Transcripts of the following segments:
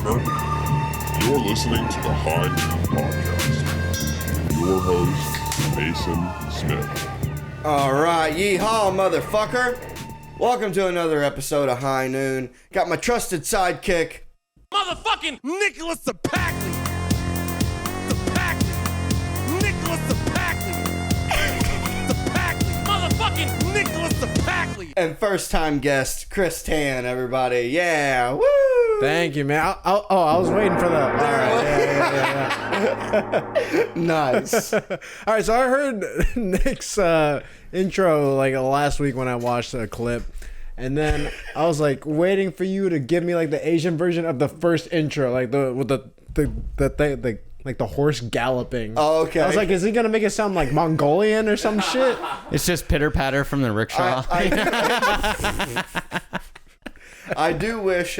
You're listening to the High Noon Podcast with your host, Mason Smith. All right, yeehaw, motherfucker. Welcome to another episode of High Noon. Got my trusted sidekick, motherfucking Nicholas Zapackley. Nicholas Zapackley. Motherfucking Nicholas Zapackley. and first-time guest, Chris Tan, everybody. Yeah, woo! Thank you, man. I was waiting for the... All right, yeah. Nice. All right, so I heard Nick's intro like last week when I watched a clip. And then I was like waiting for you to give me like the Asian version of the first intro, like with the horse galloping. Oh, okay. I was like, is he gonna make it sound like Mongolian or some shit? It's just pitter patter from the rickshaw. I do wish,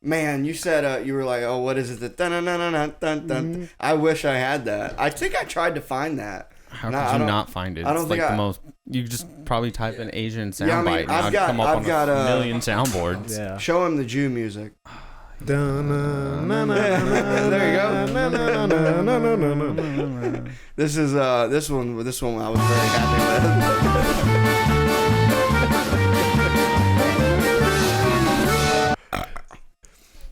man, you said you were like, oh, what is it? The dun-dun-dun-dun-dun-dun. I wish I had that. I think I tried to find that. How could you not find it? I don't it's think like I- the most. You just probably type in Asian soundbite. Yeah, I mean, and I'd come up on a million soundboards. Yeah. Show him the Jew music. There you go. This is this one I was very happy with.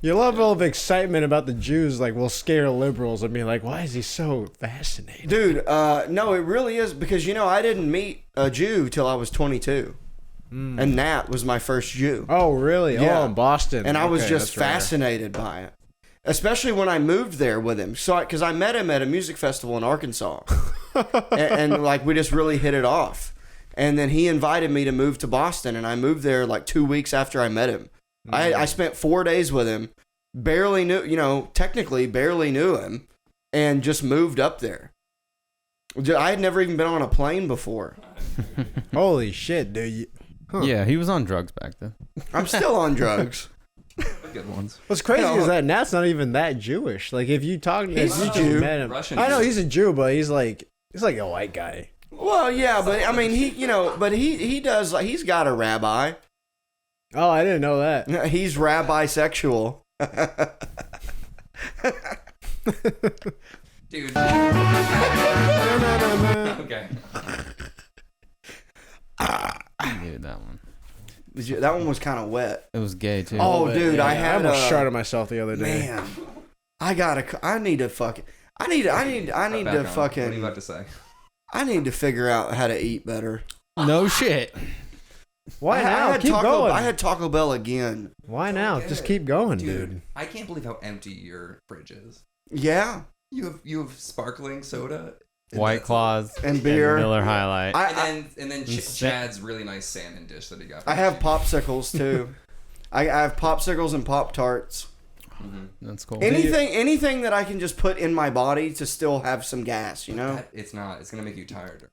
Your level of excitement about the Jews like will scare liberals and be like, why is he so fascinated? Dude, no, it really is because I didn't meet a Jew till I was 22. And Nat was my first Jew. Oh, really? Yeah. Oh, in Boston. And I was Okay, just that's rare. fascinated by it. Especially when I moved there with him. So, because I met him at a music festival in Arkansas. and like, we just really hit it off. And then he invited me to move to Boston. And I moved there like 2 weeks after I met him. I spent 4 days with him. Barely knew, technically barely knew him. And just moved up there. I had never even been on a plane before. Holy shit, dude. Yeah, he was on drugs back then. I'm still on drugs. Good ones. What's crazy is that Nat's not even that Jewish. Like, if you talk to him, He's you a just Jew. met him. Russian I know Jew. he's a Jew, but he's like a white guy. Well, yeah, but I mean, he does, like, he's got a rabbi. Oh, I didn't know that. He's rabbi sexual. Dude. Okay. Dude, that one. That one was kind of wet. It was gay too. Oh, But, dude, yeah, I had almost a shot at myself the other day. man. I need to fucking. I need to What are you fucking. about to say? I need to figure out how to eat better. No shit. Why I now? had Keep going. I had Taco Bell again. Why now? Just keep going, dude. I can't believe how empty your fridge is. Yeah, You have sparkling soda. White Claws and beer. Miller High Light. And then Chad's really nice salmon dish that he got. I have popsicles too. I have popsicles and Pop Tarts. That's cool. Anything that I can just put in my body to still have some gas, It's not. It's gonna make you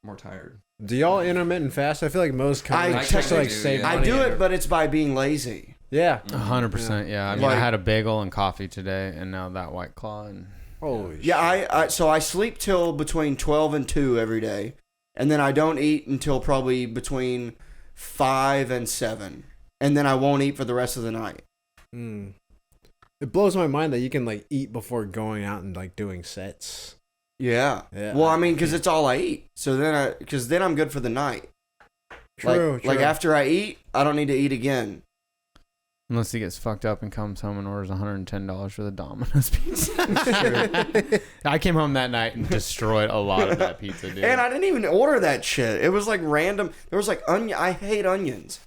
more tired. Do y'all intermittent fast? I feel like most companies just technically like do, save yeah. I money. do it, but it's by being lazy. Yeah. 100%. Yeah. I mean, Like- I had a bagel and coffee today, and now that White Claw. And Holy shit. Yeah, so I sleep till between 12 and 2 every day. And then I don't eat until probably between 5 and 7. And then I won't eat for the rest of the night. Mm. It blows my mind that you can like eat before going out and like doing sets. Yeah. Yeah. Well, I mean, because it's all I eat. So then I'm good for the night. True. Like after I eat, I don't need to eat again. unless he gets fucked up and comes home and orders $110 for the Domino's pizza. I came home that night and destroyed a lot of that pizza, dude. And I didn't even order that shit. It was like random. There was like onion. I hate onions.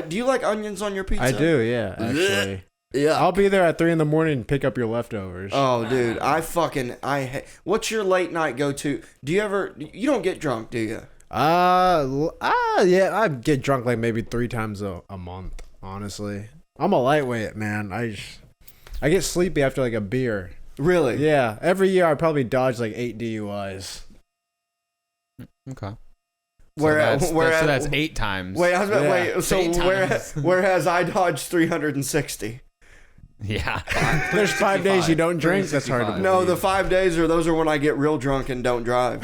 Do you like onions on your pizza? I do, yeah, actually. Yeah. I'll be there at 3 a.m. and pick up your leftovers. Oh, dude, I hate. What's your late night go to? Do you ever? You don't get drunk, do you? Yeah, I get drunk like maybe 3 times a month, honestly. I'm a lightweight, man. I get sleepy after like a beer. Really? Yeah, every year I probably dodge like 8 DUIs. Okay. Whereas, that's 8 times. Wait, I was about, Yeah. wait. So 8 times. whereas I dodged 360. Yeah. There's 5 days you don't drink. That's hard to believe. No, the 5 days those are when I get real drunk and don't drive.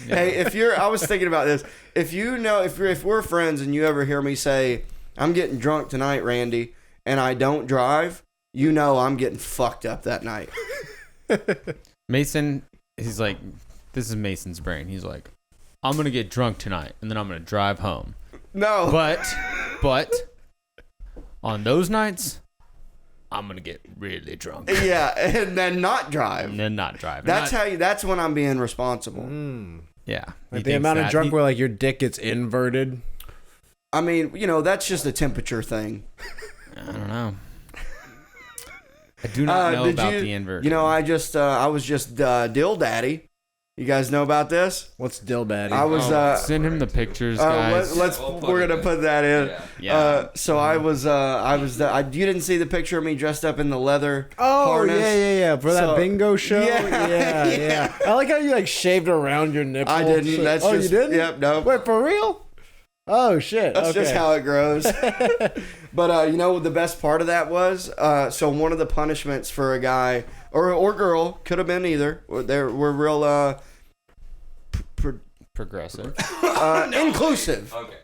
Hey, I was thinking about this. If we're friends and you ever hear me say, I'm getting drunk tonight, Randy, and I don't drive, you know I'm getting fucked up that night. Mason, he's like, this is Mason's brain. He's like, I'm gonna get drunk tonight, and then I'm gonna drive home. No. But on those nights, I'm gonna get really drunk Yeah, and then not drive. and then not drive. That's when I'm being responsible. Yeah. He Like the thinks amount of that- drunk he- where like your dick gets inverted. I mean, that's just a temperature thing. I don't know. I do not know did about you- the invert. I was just Dill Daddy. You guys know about this? What's dill daddy? I was send him the pictures, guys. we're gonna put that in. Yeah. Yeah. You didn't see the picture of me dressed up in the leather Oh harness? yeah. For that So- bingo show. Yeah, Yeah. I like how you like shaved around your nipple. I didn't. That's oh, just, you didn't? Yep. No. Wait, for real? Oh shit. That's okay. just how it grows. But you know what the best part of that was? So one of the punishments for a guy or girl, could have been either. We're real Progressive. inclusive. Okay.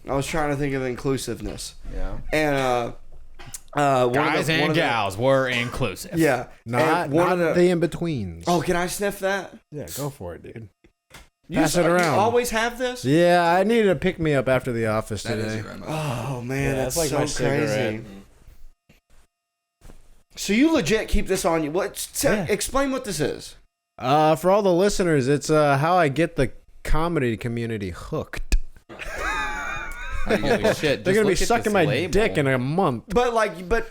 I was trying to think of inclusiveness. Yeah. And one Guys of the, one and of the- gals were inclusive. Yeah. Not, And one not of the in-betweens. Oh, can I sniff that? Yeah, go for it, dude. Pass it around. You always have this? Yeah, I needed to pick me up after the office That is today. your MO. Oh man, Yeah, that's it's like my so crazy. cigarette. So you legit keep this on you? Yeah. Explain what this is. For all the listeners, it's how I get the comedy community hooked. Holy shit. They're just gonna be look at sucking this my label. dick in a month. But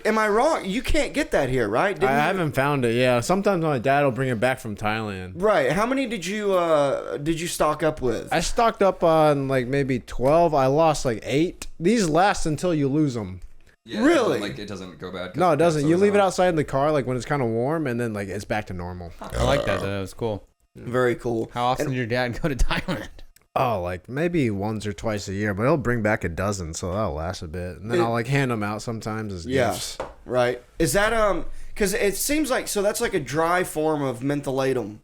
am I wrong? You can't get that here, right? I Didn't you- haven't found it. Yeah, sometimes my dad will bring it back from Thailand. Right. How many did you stock up with? I stocked up on like maybe 12. I lost like 8. These last until you lose them. Yeah, Really? Like it doesn't go bad. 'cause No, it doesn't. You so's leave it out. outside in the car like when it's kind of warm, and then like it's back to normal. I like that. That was cool. Very cool. How often did your dad go to Thailand? Oh, like maybe once or twice a year, but he'll bring back a dozen, so that'll last a bit. And then It- I'll like hand them out sometimes as Yeah. gifts. Right. Is that because it seems like that's like a dry form of mentholatum.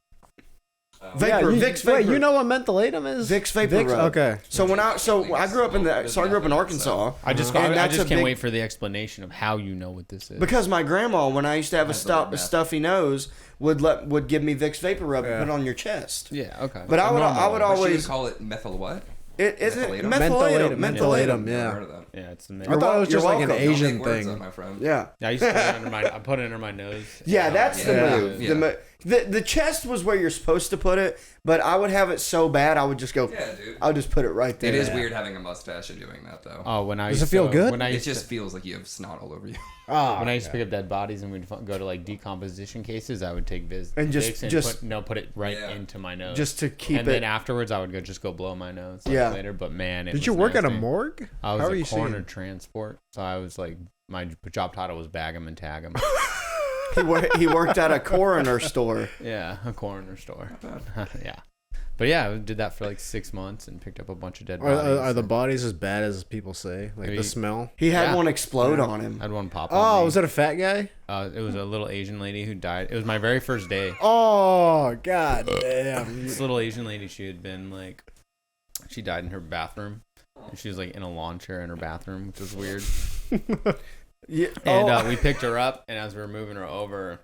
Vapor, you, Vicks Vapor. Wait, you know what mentholatum is? Vicks Vapor Rub. Okay. So I grew up in Arkansas. I just And I that's just a can't big- wait for the explanation of how you know what this is. Because my grandma, when I used to have a Has the word meth. stuffy nose, would give me Vicks Vapor Rub and put it on your chest. yeah, okay. But I would But she would always call it methyl what? isn't it Mentholatum? mentholatum. Yeah. Never heard of that. yeah, it's the I thought it was You're just like an welcome. Don't Asian make words up, thing. my friend. Yeah. I used to put it under I put it under my nose. Yeah, that's the Yeah. move. Yeah. The chest was where you're supposed to put it, but I would have it so bad I would just go. Yeah, dude. I would just put it right there. It is weird having a mustache and doing that though. Oh, when I Does used it feel to, good? When I It used just to, feels like you have snot all over you. Oh, when I used to pick up dead bodies and we'd go to like decomposition cases, I would take And just- Vicks and just- put it right Yeah. into my nose. Just to keep and it. then afterwards, I would just go blow my nose Yeah. later. But man, it Did was you work at a nasty. morgue? I How was are a you coroner seeing? transport, so I was like, my job title was bag 'em and tag 'em. He worked at a coroner store. Yeah, a coroner store. Yeah, but yeah, I did that for like 6 months and picked up a bunch of dead bodies. Are the bodies as bad as people say? Like Maybe- the smell? He had Yeah. one explode on him. I had one pop. Oh, on me. was that a fat guy? It was a little Asian lady who died. It was my very first day. Oh, god damn. This little Asian lady, she had been like, she died in her bathroom. And she was like in a lawn chair in her bathroom, which was weird. Yeah. And we picked her up, and as we were moving her over,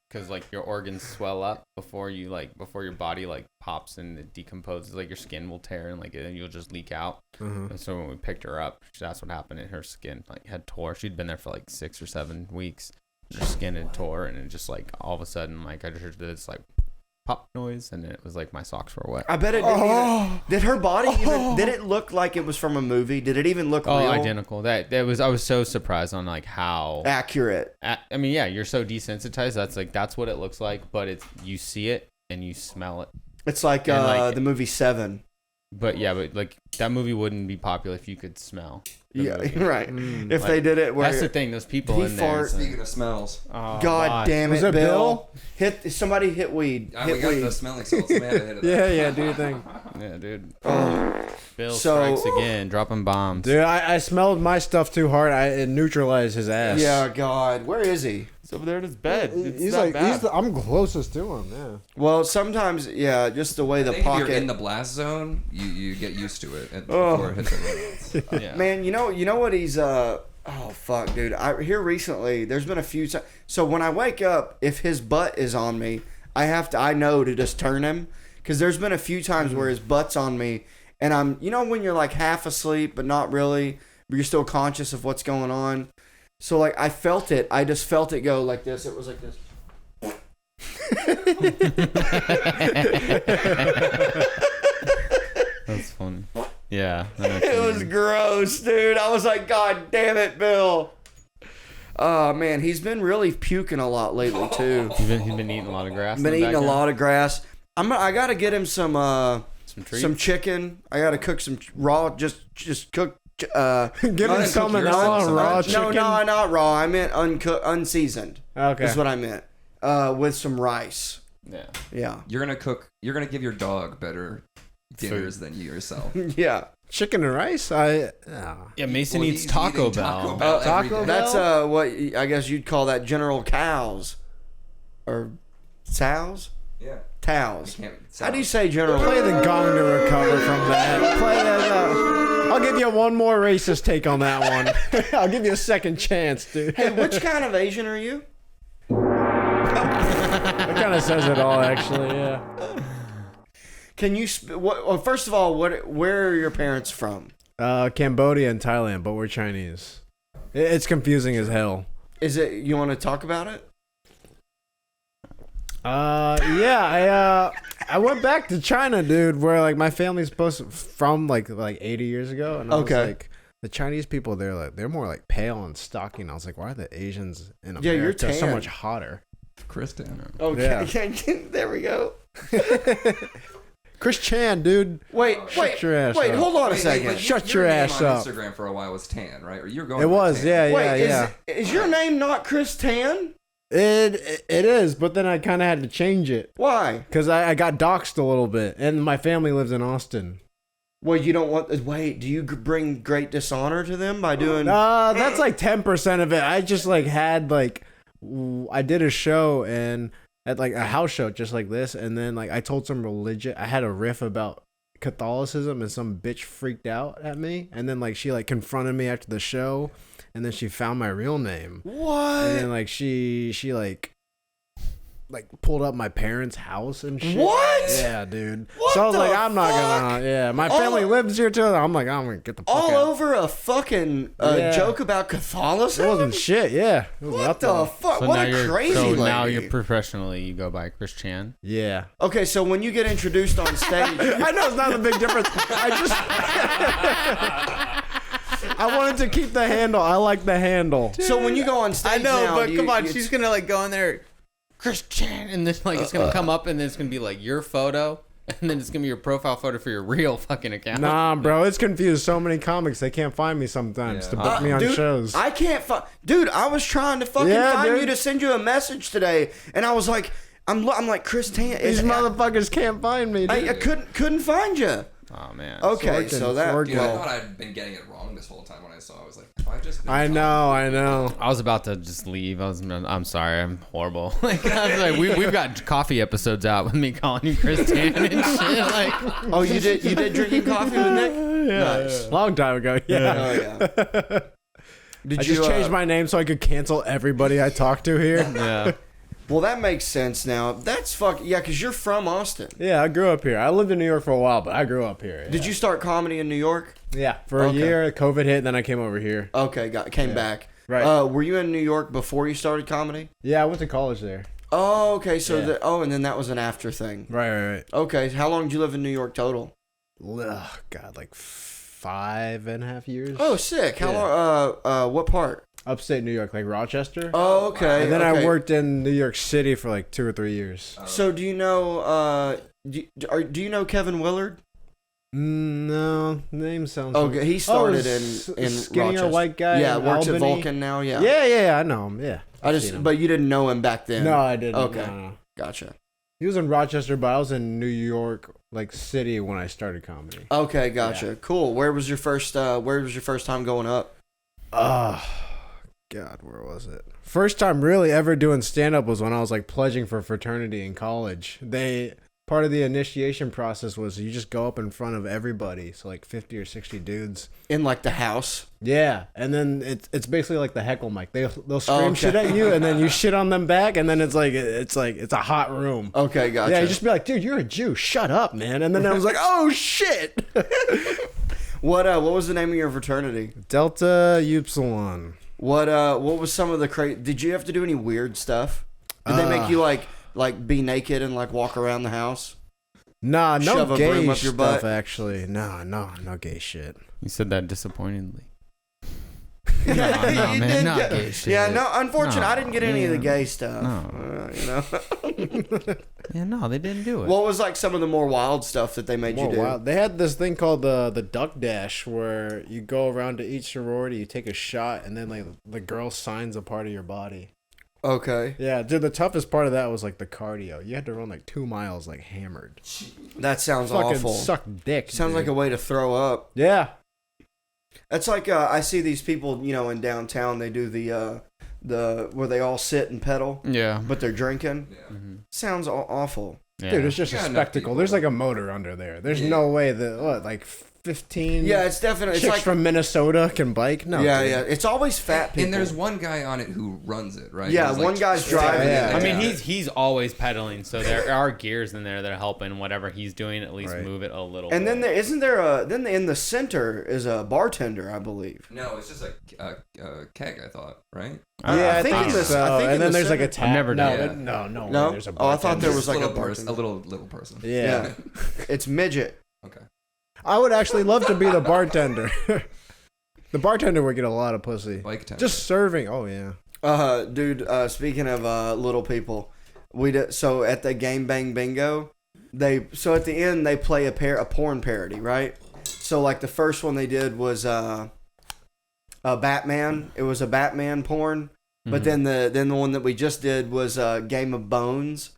because like your organs swell up before your body like pops and it decomposes, like your skin will tear and like and you'll just leak out. And so when we picked her up, that's what happened. And her skin like had tore. She'd been there for like 6 or 7 weeks. Her skin had tore, and it just like all of a sudden like I just heard this like pop noise, and it was like my socks were wet. I bet it didn't even, did her body even, did it look like it was from a movie? Did it even look Oh, real? identical. That was. I was so surprised on like how. Accurate. I mean, yeah, you're so desensitized. That's what it looks like. But it's you see it and you smell it. It's like, And, like, the movie Seven. But yeah, but like that movie wouldn't be popular if you could smell. the Yeah, movie. right. If Like, they did it where That's the thing. Those people he in there. fart- it's like, Speaking of smells, oh, God damn it, Was it Bill. Somebody hit weed. we Hit got weed. the smelling salts. We had to hit it. Yeah, do your thing. Yeah, dude. Oh. Bill So- strikes again, dropping bombs. Dude, I smelled my stuff too hard. It neutralized his ass. Yeah, God. Where is he? It's over there in his bed. He's like, I'm closest to him, yeah. Well, sometimes, yeah, just the way I the think if pocket. you're in the blast zone, you get used to it Oh. before it hits everyone else. yeah. Man, you know what he's Oh fuck, dude! Here recently, there's been a few times. So when I wake up, if his butt is on me, I know to just turn him, because there's been a few times where his butt's on me, and I'm, when you're like half asleep but not really, but you're still conscious of what's going on. So like I felt it. I just felt it go like this. It was like this. That's funny. Yeah. It was gross, dude. I was like, God damn it, Bill. Oh man, he's been really puking a lot lately too. He's been eating a lot of grass. Been eating a lot of grass. I gotta get him some chicken. I gotta cook some raw. Just cook. Give him salmonella raw chicken. No, not raw. I meant unseasoned. Okay, that's what I meant. With some rice. Yeah. Yeah. You're gonna give your dog better dinners than you yourself. Yeah. Chicken and rice. Yeah, Mason Well, eats he's Taco eating Bell. every day. That's what I guess you'd call that General Cows, or Sows. Yeah. Towels. Can't How do you say General? Play the gong to recover from that. Play that. I'll give you one more racist take on that one. I'll give you a second chance, dude. Hey, which kind of Asian are you? That kind of says it all, actually. Yeah. Can you? Well, first of all, where are your parents from? Cambodia and Thailand, but we're Chinese. It's confusing as hell. Is it? You want to talk about it? Yeah, I went back to China, dude, where like my family's from like 80 years ago, and I was like, the Chinese people they're more like pale and stocky, and I was like, why are the Asians in America you're tan. so much hotter? Kristen. Okay, there we go. Chris Chan, dude. Wait, your ass up. hold on a second. Shut your ass up. Instagram for a while was tan, right? Or you're going. It was, tan. yeah. Is your name not Chris Tan? It is, but then I kind of had to change it Why? because I got doxxed a little bit, and my family lives in Austin. Well, you don't want. Wait, do you bring great dishonor to them by doing? That's like 10% of it. I just like had like I did a show and at like a house show just like this, and then like I told some religion. I had a riff about Catholicism, and some bitch freaked out at me, and then like she like confronted me after the show, and then she found my real name. What? And then like she like pulled up my parents' house and shit. What? Yeah, dude. What so I was the like, I'm not fuck? gonna. Yeah, my family lives here too. I'm like, I'm gonna get the fuck All out. over a fucking joke about Catholicism? It wasn't shit. Yeah. It was What nothing. the fuck? So What now a you're crazy so lady. now you're professionally you go by Chris Chan. Yeah. Okay, so when you get introduced on stage, I know it's not a big difference. I wanted to keep the handle. I like the handle. so when you go on stage, I know, now, but do come on, you- she's gonna like go in there, Chris Chan, and then like it's gonna come up, and then it's gonna be like your photo, and then it's gonna be your profile photo for your real fucking account. Nah, bro, it's confused so many comics. They can't find me sometimes to book me on dude, shows. I can't find. Dude, I was trying to fucking Yeah, find dude. you to send you a message today, and I was like, I'm like Chris Tan. These motherfuckers can't find me, dude. I couldn't find you. Oh man. Okay, working, so it's that working. Dude, I well, thought I'd been getting it wrong this whole time when I saw. I was like, have I just. Been I know. I was about to just leave. I'm sorry. I'm horrible. Like I was like, we've got coffee episodes out with me calling you Chris Tan and shit. Like, oh, you did drinking coffee with Nick? Nice. Long time ago, yeah. Oh yeah. Did I you just changed my name so I could cancel everybody I talk to here. yeah. Well, that makes sense now. That's yeah, because you're from Austin. Yeah, I grew up here. I lived in New York for a while, but I grew up here. Did you start comedy in New York? Yeah, for a Okay. year. COVID hit, and then I came over here. Okay, came back. Right. Were you in New York before you started comedy? Yeah, I went to college there. Oh, okay. So Yeah. and then that was an after thing. Right. Okay. How long did you live in New York total? Ugh, God, like 5.5 years. Oh, sick. How Yeah. long? What part? Upstate New York, like Rochester. Oh, okay. And then okay. I worked in New York City for like 2 or 3 years. So do you know? Do you know Kevin Willard? No, name sounds. Okay, he started in skinnier Rochester. white guy. Yeah, in works at Albany. Vulcan now. Yeah. Yeah, I know him. Yeah, I I've seen just, him. but you didn't know him back then. No, I didn't. Okay. No. Gotcha. He was in Rochester, but I was in New York, like city, when I started comedy. Okay, gotcha. Cool. Where was your first time going up? God, where was it? First time really ever doing stand up was when I was like pledging for fraternity in college. part of the initiation process was you just go up in front of everybody, so like 50 or 60 dudes. In like the house. Yeah, and then it's basically like the heckle mic. They'll scream okay. shit at you, and then you shit on them back, and then it's a hot room. Okay, gotcha. Yeah, you just be like, dude, you're a Jew. Shut up, man. And then I was like, oh shit. What was the name of your fraternity? Delta Upsilon. What was some of the did you have to do any weird stuff? Did they make you like be naked and like walk around the house? Nah, no Shove a gay broom up your stuff butt? actually. No gay shit. You said that disappointingly. No, man, not gay shit. Yeah, no. Unfortunately, No, I didn't get any of the man. gay stuff. No. You know. Yeah, no, they didn't do it. What was like some of the more wild stuff that they made you do? Wild. They had this thing called the duck dash, where you go around to each sorority, you take a shot, and then like the girl signs a part of your body. Okay, Yeah, dude. The toughest part of that was like the cardio. You had to run like 2 miles, like hammered. that sounds Fucking awful. suck dick. Sounds dude. like a way to throw up. Yeah. That's like I see these people, in downtown. They do the where they all sit and pedal, Yeah. but they're drinking. Mhm. Sounds awful. Yeah. Dude, it's just Yeah, a enough spectacle. people. There's like a motor under there. There's no way that like 15 Yeah, it's definitely. It's chicks like from Minnesota can bike. No. yeah, dude. yeah. It's always fat people. And there's one guy on it who runs it, right? Yeah, He's, one guy's driving Yeah. it. I mean, he's always pedaling, so there are gears in there that are helping whatever he's doing at least Right. move it a little. And then bit. then in the center is a bartender, I believe. No, it's just a keg, I thought, right? Yeah, I think think in the- so. I think in and then the there's like a center- tap. I've never no, done it. no. No? There's a Oh, I thought there bartender. was like a little person. Yeah. Yeah. It's midget. Okay. I would actually love to be the bartender. The bartender would get a lot of pussy. Bike tent. Just serving. Oh yeah. Dude. Speaking of little people, so at the Game Bang Bingo, at the end they play a porn parody, right? So like the first one they did was a Batman. It was a Batman porn, but then the one that we just did was Game of Bones.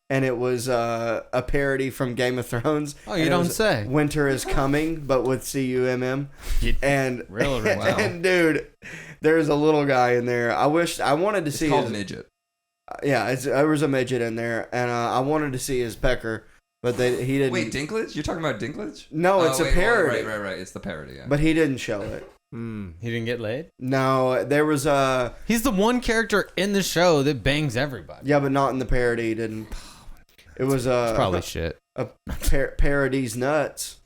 And it was a parody from Game of Thrones. Oh, you And it don't was say. Winter is Coming, but with CUMM. And Real original. and dude, there's a little guy in there. I wanted to It's see called his. midget. Yeah, there was a midget in there, and I wanted to see his pecker, but he didn't. Wait, Dinklage? You're talking about Dinklage? No, it's a parody. Right. It's the parody. Yeah. But he didn't show it. He didn't get laid. No, there was a He's the one character in the show that bangs everybody. yeah, but not in the parody. He didn't. It was Probably shit. a parody's nuts.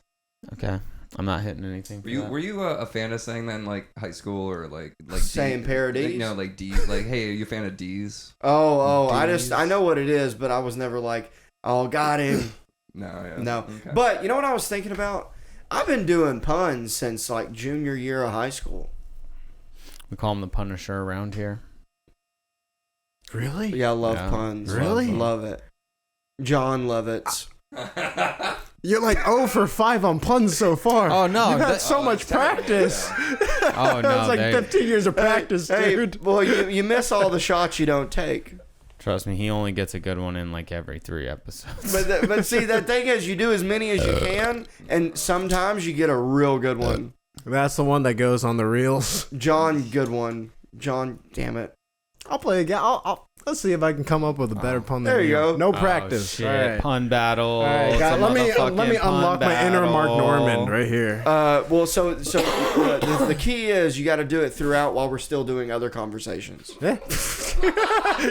Okay, I'm not hitting anything. Were you a fan of saying that in like high school or like Saying parodies? No, like D. Like, hey, are you a fan of D's? Oh, D's. I know what it is, but I was never like, oh, got him. No, yeah. No. Okay. But you know what I was thinking about? I've been doing puns since like junior year of high school. We call him the Punisher around here. Really? Yeah, I love Yeah. puns. Really? Love it. John Lovitz. You're like 0 for 5 on puns so far. Oh, no, You've had that- so much practice. Oh no, It's like 15 years of practice, Hey, dude. well, you miss all the shots you don't take. Trust me, he only gets a good one in like every 3 episodes. But see, the thing is, you do as many as you can, and sometimes you get a real good one. That's the one that goes on the reels. John, good one. John, damn it. I'll play again. Let's see if I can come up with a better pun than There you go. No Oh, practice. shit. All right. Pun battle. All right, It's guys, a let me motherfucking unlock pun my inner Mark battle. Norman right here. Well, so the key is you got to do it throughout while we're still doing other conversations. Yeah.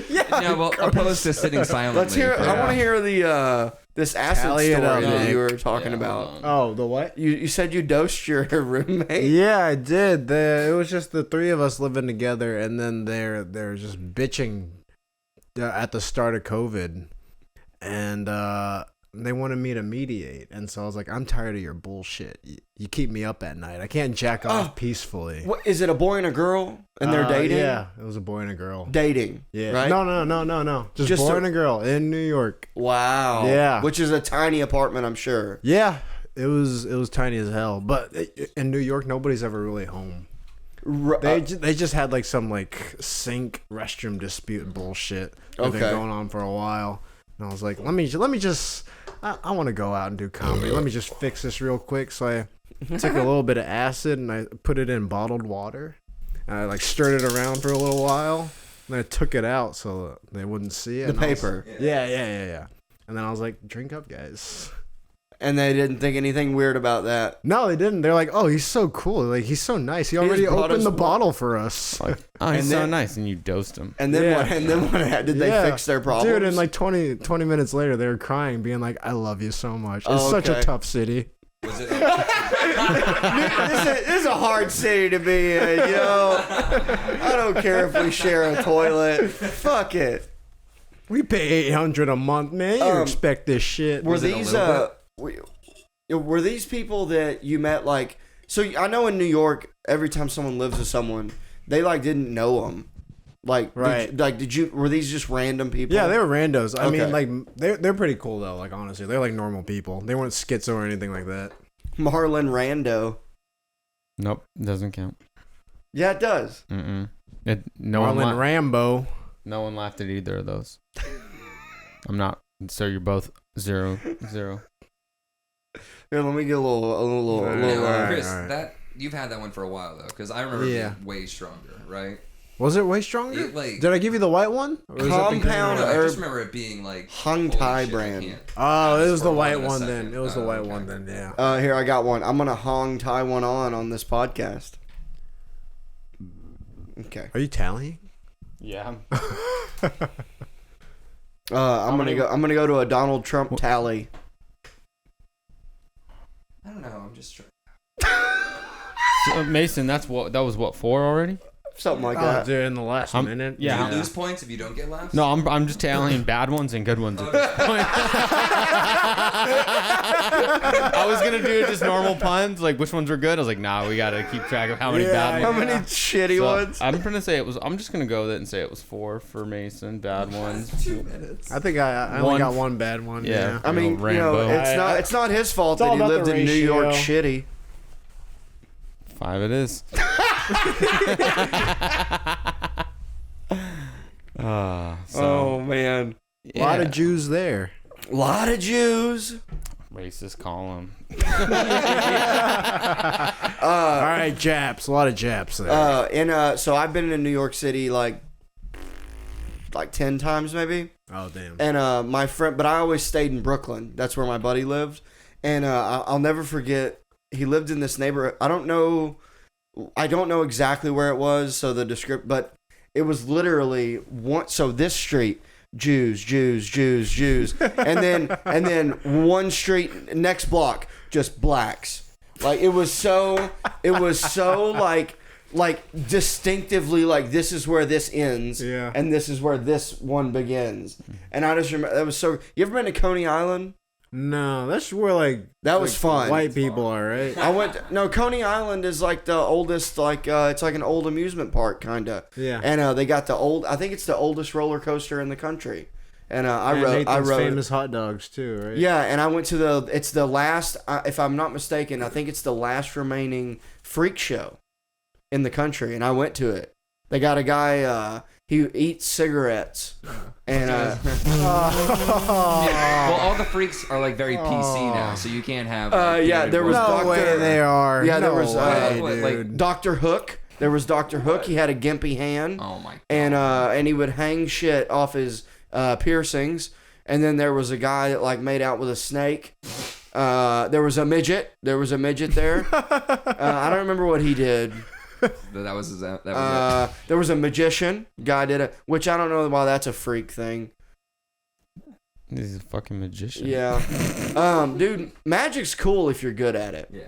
Yeah, well, opposed to sitting silently. Let's hear. I want to hear the this acid Tally story it up, that Nick. you were talking Yeah, about. hold on. Oh, the what? You said you dosed your roommate. Yeah, I did. It was just the 3 of us living together, and then they're just bitching at the start of COVID, and they wanted me to mediate, and so I was like, I'm tired of your bullshit. You keep me up at night. I can't jack off peacefully. What is it? A boy and a girl, and they're dating? Yeah, it was a boy and a girl. Dating. Yeah. Right. No. Just boy and a girl in New York. Wow. Yeah. Which is a tiny apartment, I'm sure. Yeah, it was tiny as hell. But in New York, nobody's ever really home. They just had like some like sink restroom dispute bullshit that been Okay. going on for a while. And I was like, let me just I want to go out and do comedy. Let me just fix this real quick. So I took a little bit of acid and I put it in bottled water. And I like stirred it around for a little while. And I took it out so they wouldn't see it. the And I was- paper. Yeah. And then I was like, drink up, guys. And they didn't think anything weird about that. No, they didn't. They're like, oh, he's so cool. Like, he's so nice. He already just brought us opened the one. bottle for us. Oh, he's And so then- nice, and you dosed him. And then Yeah. what? And then what? Did they Yeah. fix their problems? Dude, and like 20 minutes later, they were crying, being like, I love you so much. It's Oh, such a okay. tough city. Was it? this is a hard city to be in, you know. I don't care if we share a toilet. Fuck it. We pay $800 a month, man. You expect this shit. Were Was it a these little were these people that you met like? So I know in New York, every time someone lives with someone, they like didn't know them. Like, Right. did you? Were these just random people? Yeah, they were randos. I Okay. mean, like they're pretty cool though. Like honestly, they're like normal people. They weren't schizo or anything like that. Marlon Rando. Nope, doesn't count. Yeah, it does. No Marlon Rambo. no one laughed at either of those. I'm not. So you're both 0-0. Here, let me get a little. Alright, Chris, alright. that you've had that one for a while though, because I remember Yeah. being way stronger, right? Was it way stronger? It, like- Did I give you the white one? Or is that the Compound No, green one? I herb just remember it being like Hung holy Thai shit, I brand. can't- Oh, it I was the swore white in a one second. then. It was the Oh, white okay. one then. Yeah. Here, I got one. I'm gonna Hong tie one on this podcast. Okay. Are you tallying? Yeah. I'm gonna go to a Donald Trump tally. I don't know. I'm just trying. So, Mason, that was what 4 already? Something like Oh, that. dude, in the last minute. yeah. Do you lose points if you don't get laughs? No, I'm just tallying bad ones and good ones at this point. I was gonna do just normal puns, like which ones were good. I was like, nah, we gotta keep track of how many bad How ones. many shitty So, ones? I'm gonna say it was. I'm just gonna go with it and say it was 4 for Mason. Bad ones. 2 minutes. I think I only One- got one bad one. Yeah. Yeah. I mean, you know, Rambo. it's not his fault It's all that he about lived the in New York ratio. shitty. 5 it is. So, Man, A lot yeah. of Jews there. a lot of Jews. Racist column. All right, Japs. A lot of Japs there. So I've been in New York City like 10 times maybe. Oh, damn. And my friend, but I always stayed in Brooklyn. That's where my buddy lived. And I'll never forget. He lived in this neighborhood. I don't know exactly where it was. So but it was literally one. So this street, Jews, and then one street next block, just blacks. Like it was so like distinctively like this is where this ends, Yeah. and this is where this one begins. And I just remember that was so. You ever been to Coney Island? No, that's where like That was fun. white people are, right? Coney Island is like the oldest, like it's like an old amusement park kinda. Yeah. And they got I think it's the oldest roller coaster in the country. And I And rode Nathan's famous hot dogs too, right? Yeah, and I went to it's the last, if I'm not mistaken, I think it's the last remaining freak show in the country, and I went to it. They got a guy, he eats cigarettes, and Well, all the freaks are like very PC now, so you can't have. Like, yeah, there was No Dr. way they are. Yeah, there No was, way, like, dude. Dr. Hook. There was Dr. Hook. He had a gimpy hand. Oh my. And he would hang shit off his piercings. And then there was a guy that like made out with a snake. There was a midget. There was a midget there. I don't remember what he did. That was his. That was There was a magician. Guy did it, which I don't know why that's a freak thing. He's a fucking magician. Yeah. Dude, magic's cool if you're good at it. it. Yeah.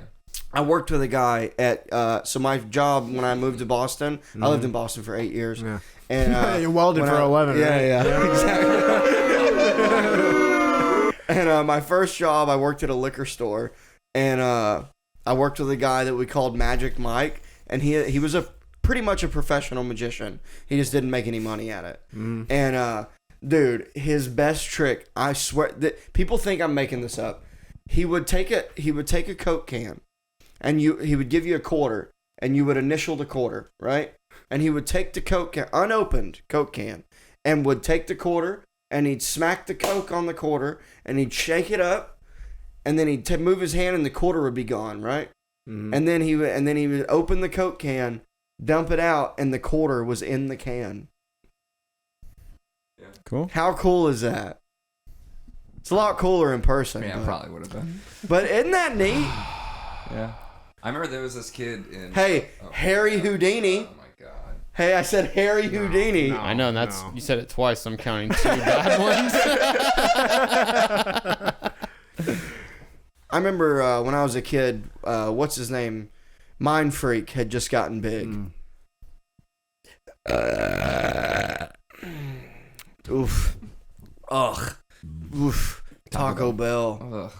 I worked with a guy at so my job when I moved to Boston. I lived in Boston for 8 years. Yeah. And You welded when for 11, Yeah, right? yeah, exactly. And my first job, I worked at a liquor store, and I worked with a guy that we called Magic Mike, and he was pretty much a professional magician. He just didn't make any money at it. And dude, his best trick, I swear that people think I'm making this up. He would take a Coke can, and he would give you a quarter, and you would initial the quarter, right? And he would take the Coke can, unopened Coke can, and would take the quarter, and he'd smack the Coke on the quarter, and he'd shake it up, and then he'd move his hand, and the quarter would be gone, right? And then he would open the Coke can, dump it out, and the quarter was in the can. Cool. How cool is that? It's a lot cooler in person. Yeah, but, probably would have been. but isn't that neat? Yeah. I remember there was this kid in. Hey, Harry Houdini. Oh my god. Hey, I said Harry Houdini. no. I know, and that's you said it twice. So I'm counting 2 bad ones. I remember when I was a kid, what's his name? Mind Freak had just gotten big. Oof. Ugh. Oof. Taco Bell. Ugh.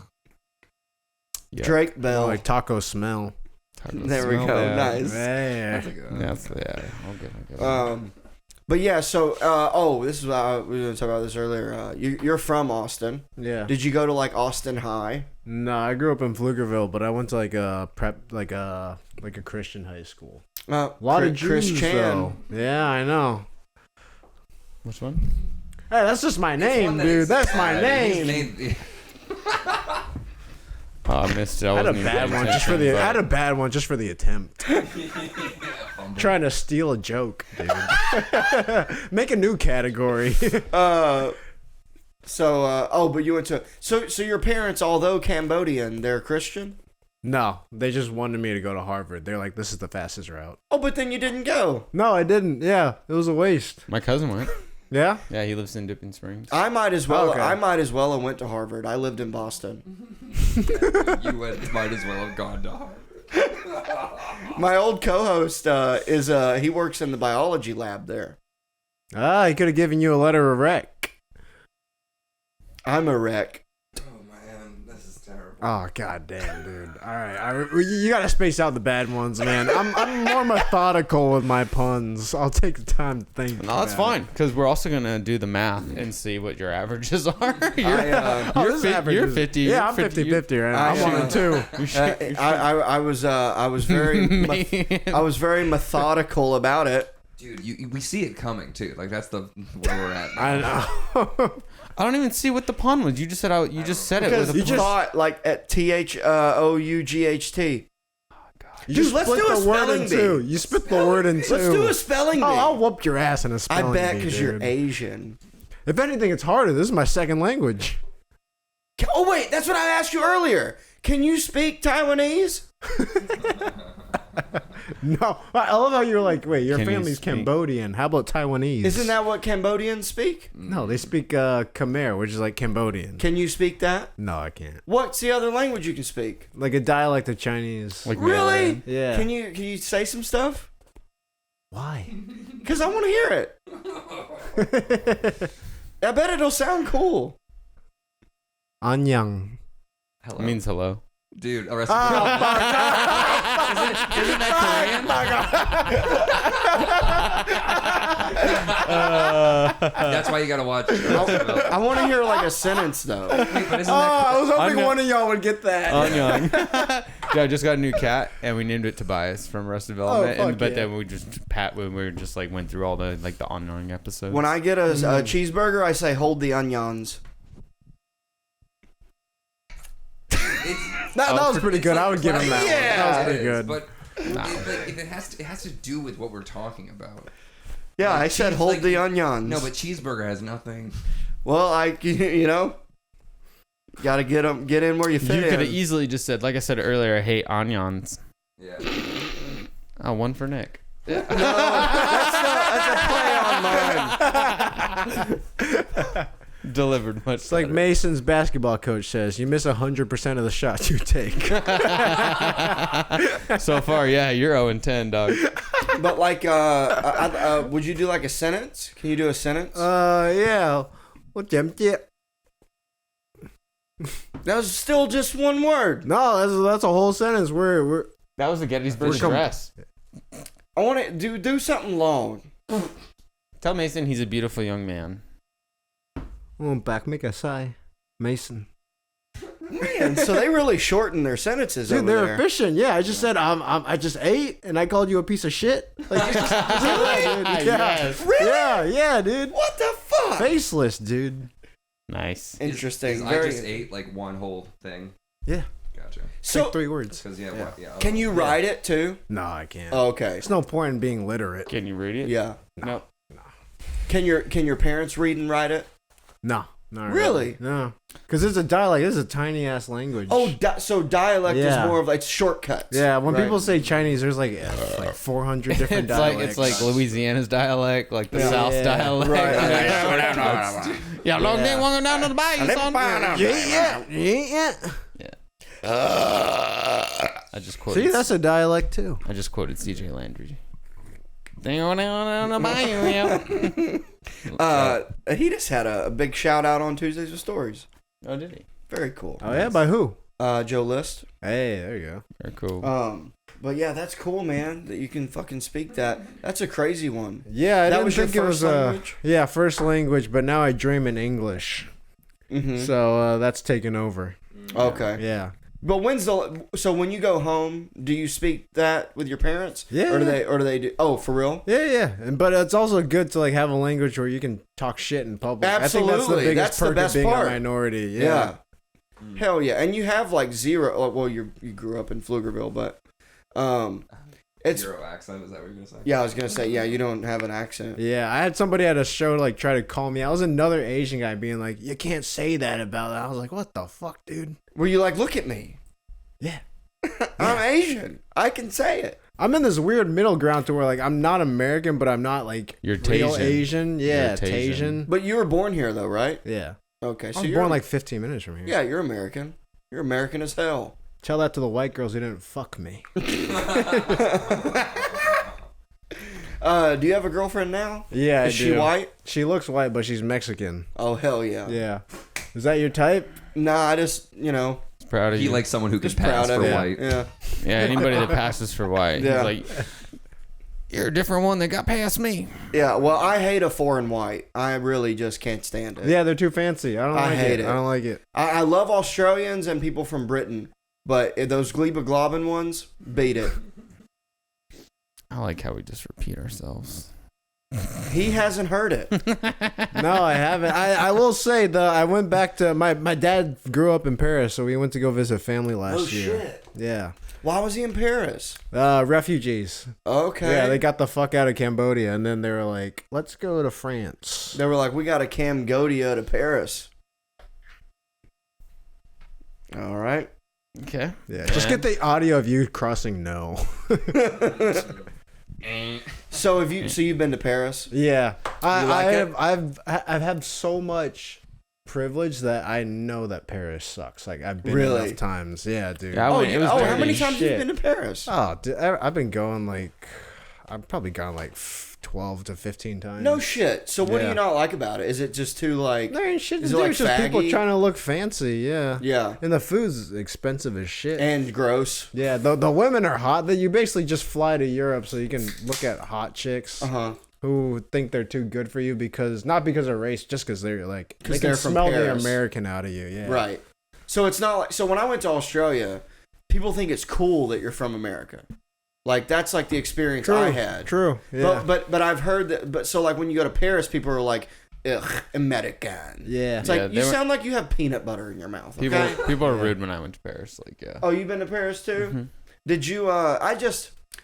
Yeah. Drake Bell. Like taco smell. There we go. Yeah. Nice. Yeah. That's a good one. That's I'll get. But yeah, so this is what we were going to talk about this earlier. You're from Austin. Yeah. Did you go to like Austin High? No, I grew up in Pflugerville, but I went to like a prep, like a Christian high school. A A lot of Chris Jews, Chan. though. Yeah, I know. Which one? Hey, that's just my name, dude. That's my name. Oh, I missed it. I had a wasn't even bad paying one just for the. attention, I had a bad one just for the attempt. Trying to steal a joke, dude. Make a new category. But you went to so your parents, although Cambodian, they're Christian. No, they just wanted me to go to Harvard. They're like, this is the fastest route. Oh, but then you didn't go. No, I didn't. Yeah, it was a waste. My cousin went. Yeah. Yeah, he lives in Dipping Springs. I might as well. Okay. I might as well have went to Harvard. I lived in Boston. You might as well have gone to Harvard. My old co-host he works in the biology lab there. Ah, he could have given you a letter of rec. I'm a wreck. Oh man, this is terrible. Oh, goddamn, dude. All right, you gotta space out the bad ones, man. I'm more methodical with my puns. I'll take the time to think. No, that's about fine because we're also gonna do the math and see what your averages are. Oh, this average You're is- 50. Yeah, you're I'm 50-50 right now. I'm I- 1 and 2. I was very I was very methodical about it. Dude, we see it coming too. Like that's the where we're at. I know. I don't even see what the pun was. You just said it with Because a you pun. thought like at THOUGHT. You Dude, just let's split do a the word spelling in bee. two. You split the word in 2. Let's do a spelling bee. Oh, I'll whoop your ass in a I spelling bet bee, because you're dude. Asian. If anything, it's harder. This is my second language. Oh wait, that's what I asked you earlier. Can you speak Taiwanese? No, I love how you're like, wait, your Can you family's speak- Cambodian. How about Taiwanese? Isn't that what Cambodians speak? No, they speak Khmer, which is like Cambodian. Can you speak that? No, I can't. What's the other language you can speak? Like a dialect of Chinese. Like Really? Malay. Yeah. Can you say some stuff? Why? Because I want to hear it. I bet it'll sound cool. Anyang. Hello. It means hello. Dude, arrested. isn't that Korean? That's why you gotta watch. I want to hear like a sentence though. But isn't that I was hoping Anyang. one of y'all would get that. Anyang. Yeah, I just got a new cat and we named it Tobias from Arrested Development. fuck But yeah. then we just like went through all the like the Anyang episodes. When I get a cheeseburger, I say hold the onions. That was pretty good. I would give him that. Yeah. That was It pretty is, good. But if it has to do with what we're talking about. Yeah, Like I said cheese- hold like- the onions. No, but cheeseburger has nothing. Well, got to get in where you you fit could have in. easily just said, like I said earlier, I hate onions. Yeah. Oh, one for Nick. That's a play on mine. Delivered much. It's like Mason's basketball coach says, you miss 100% of the shots you take. So far, yeah, you're 0-10, dog. But like, would you do like a sentence? Can you do a sentence? Yeah. Well, That That was still just one word. No, that's a whole sentence. We're That was the Gettysburg Address. I want to do something long. Tell Mason he's a beautiful young man. back make a sigh, Mason. Man, so they really shorten their sentences Dude, over they're there. efficient. Yeah, I just said I just ate and I called you a piece of shit. Like, just yeah, dude. Yes. Yeah, dude. What the fuck? Faceless, dude. Nice. Interesting. I Very. just ate like one whole thing. Yeah. Gotcha. So, Like 3 words. Because yeah. can you write it too? No, I can't. Oh, okay. There's no point in being literate. Can you read it? Yeah. No. Can your parents read and write it? No. Not Really? No. Because it's a dialect. This is a tiny ass language. Oh, so dialect Yeah. is more of like shortcuts. Yeah, when Right. people say Chinese, there's like 400 different dialects. It's like Louisiana's dialect, like the Yeah. South Yeah. dialect. Right. Yeah, long day want to go down to the bayou, son. Yeah. I just quoted. See, that's a dialect too. I just quoted C.J. Landry. They go down the bayou. He just had a big shout out on Tuesdays with Stories. Oh, did he? Very cool. Oh yeah, by who? Joe List. Hey, there you go. Very cool. But yeah, that's cool, man. That you can fucking speak that. That's a crazy one. Yeah, I That didn't was your think it was first language? first language, but now I dream in English. Mm-hmm. So that's taken over. Okay. Yeah. But when you go home, do you speak that with your parents? Yeah. Or do they do? Oh, for real? Yeah. But it's also good to like have a language where you can talk shit in public. Absolutely. I think that's the biggest That's the perk best of being part. a minority. Yeah. Yeah. Hell yeah. And you have like zero. Well, you grew up in Pflugerville, but it's Zero accent. Is that what you're gonna say? yeah. I was gonna say yeah. You don't have an accent. Yeah, I had somebody at a show like try to call me. I was another Asian guy being like, "You can't say that about that." I was like, "What the fuck, dude?" Were you like, look at me? Yeah. I'm Asian. I can say it. I'm in this weird middle ground to where like I'm not American, but I'm not like You're real Tasian. Asian. Yeah, You're Tasian. Tasian. But you were born here though, right? Yeah. Okay. I So was you're born like 15 minutes from here. yeah. You're American. You're American as hell. Tell that to the white girls who didn't fuck me. Do you have a girlfriend now? Yeah, Is I she do. white? She looks white, but she's Mexican. Oh hell yeah. Yeah. Is that your type? Nah, I just Proud of He you. likes someone who can just pass proud of for it. white. Yeah. Yeah, anybody that passes for white. Yeah. He's like, you're a different one that got past me. Yeah. Well, I hate a foreign white. I really just can't stand it. Yeah, they're too fancy. I don't I like hate it. it. I don't like it. I love Australians and people from Britain, but those Gleba Globbin ones beat it. I like how we just repeat ourselves. He hasn't heard it. No, I haven't. I will say though, I went back to my dad grew up in Paris, so we went to go visit family last Oh year. shit. Yeah. Why was he in Paris? Refugees. Okay. Yeah, they got the fuck out of Cambodia, and then they were like, "Let's go to France." They were like, we got a Cambodia to Paris. All right. Okay. Yeah, just get the audio of you crossing no. So you've been to Paris? Yeah, You like it? I've had so much privilege that I know that Paris sucks. Like I've been Really? enough times. Yeah, dude. Yeah, it was how dirty. many times have you Shit. been to Paris? Oh, dude, I've been going like, I've probably gone like 12 to 15 times. No shit. So what do Yeah. you not like about it? Is it just too like? There ain't shit to Is it do. like It's just people faggy? trying to look fancy. Yeah. Yeah. And the food's expensive as shit. And gross. yeah, the women are hot. That you basically just fly to Europe so you can look at hot chicks Uh-huh. who think they're too good for you because not because of race, just because they're like 'Cause they can they're from smell the Paris. American out of you. Yeah. Right. So it's not like, so when I went to Australia, people think it's cool that you're from America. Like that's like the experience True. I had. True. Yeah. But I've heard that. But so like when you go to Paris, people are like, ugh, American. yeah. It's like Yeah, you they were- sound like you have peanut butter in your mouth. Okay? People are rude when I went to Paris. Like, yeah. Oh, you've been to Paris too? Mm-hmm. Did you?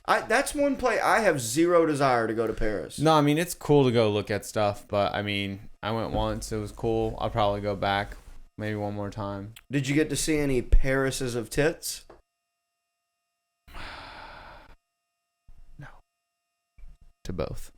That's one place I have zero desire to go to Paris. No, I mean it's cool to go look at stuff, but I mean I went once. It was cool. I'll probably go back, maybe one more time. Did you get to see any Parises of tits? To both.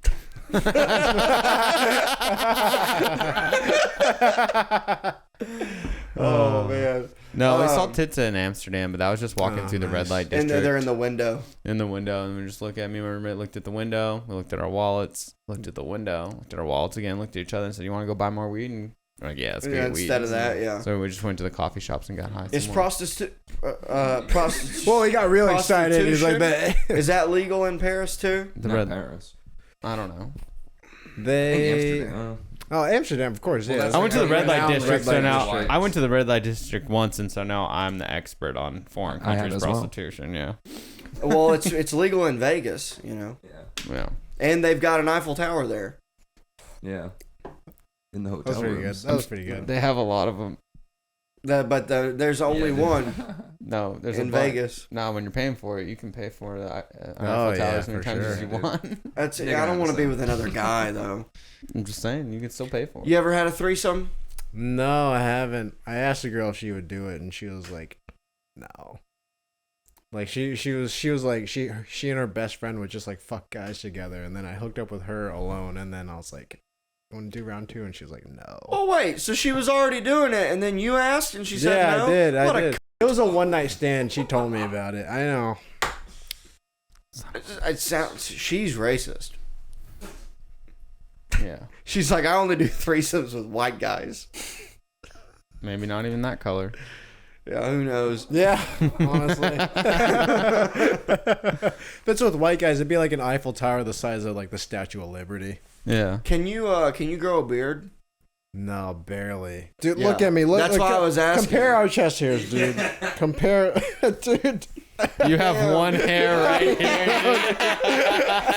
Oh man! No, we saw tits in Amsterdam, but that was just walking through the red nice. light And district. they're in the window. in the window, and we just look at me. My roommate looked at the window. We looked at our wallets. Looked at the window. Looked at our wallets again. Looked at each other and said, "You want to go buy more weed?" And we're like, "Yeah, let's Yeah, get weed." instead of that, yeah. So we just went to the coffee shops and got high. Is some more. prostitution? Well, he got real excited. He's like that. Is that legal in Paris too? the Not red? Paris. I don't know. I think They. Amsterdam. Oh, Amsterdam, of course. Yeah. that's I went to the red light Renowned district, so red light now district. I went to the red light district once, and so now I'm the expert on foreign I have countries as well. prostitution. Yeah, Well, it's legal in Vegas, you know, Yeah. yeah. and they've got an Eiffel Tower there. Yeah. In the That was hotel pretty good. rooms. That was pretty good. They have a lot of them. There's only Yeah. one No, there's in a bunch. Vegas. No, when you're paying for it, you can pay for the Oh, Eiffel Tower yeah, as many for times sure. as you want. That's You're I don't gonna want to be have with another guy though. I'm just saying, you can still pay for it. You ever had a threesome? No, I haven't. I asked the girl if she would do it, and she was like, "No." Like she was like she and her best friend would just like fuck guys together, and then I hooked up with her alone, and then I was like, "Want to do round 2?" And she was like, "No." Oh wait, so she was already doing it, and then you asked, and she said Yeah, no. I did. What I did. It was a one night stand. She told me about it. I know. It sounds. She's racist. Yeah. She's like, I only do threesomes with white guys. Maybe not even that color. Yeah, who knows? Yeah, honestly. If it's with white guys, it'd be like an Eiffel Tower the size of like the Statue of Liberty. Yeah. Can you grow a beard? No, barely. Dude, Yeah. look at me. Look, That's why I was asking. Compare our chest hairs, dude. Compare, dude. You have one hair right here.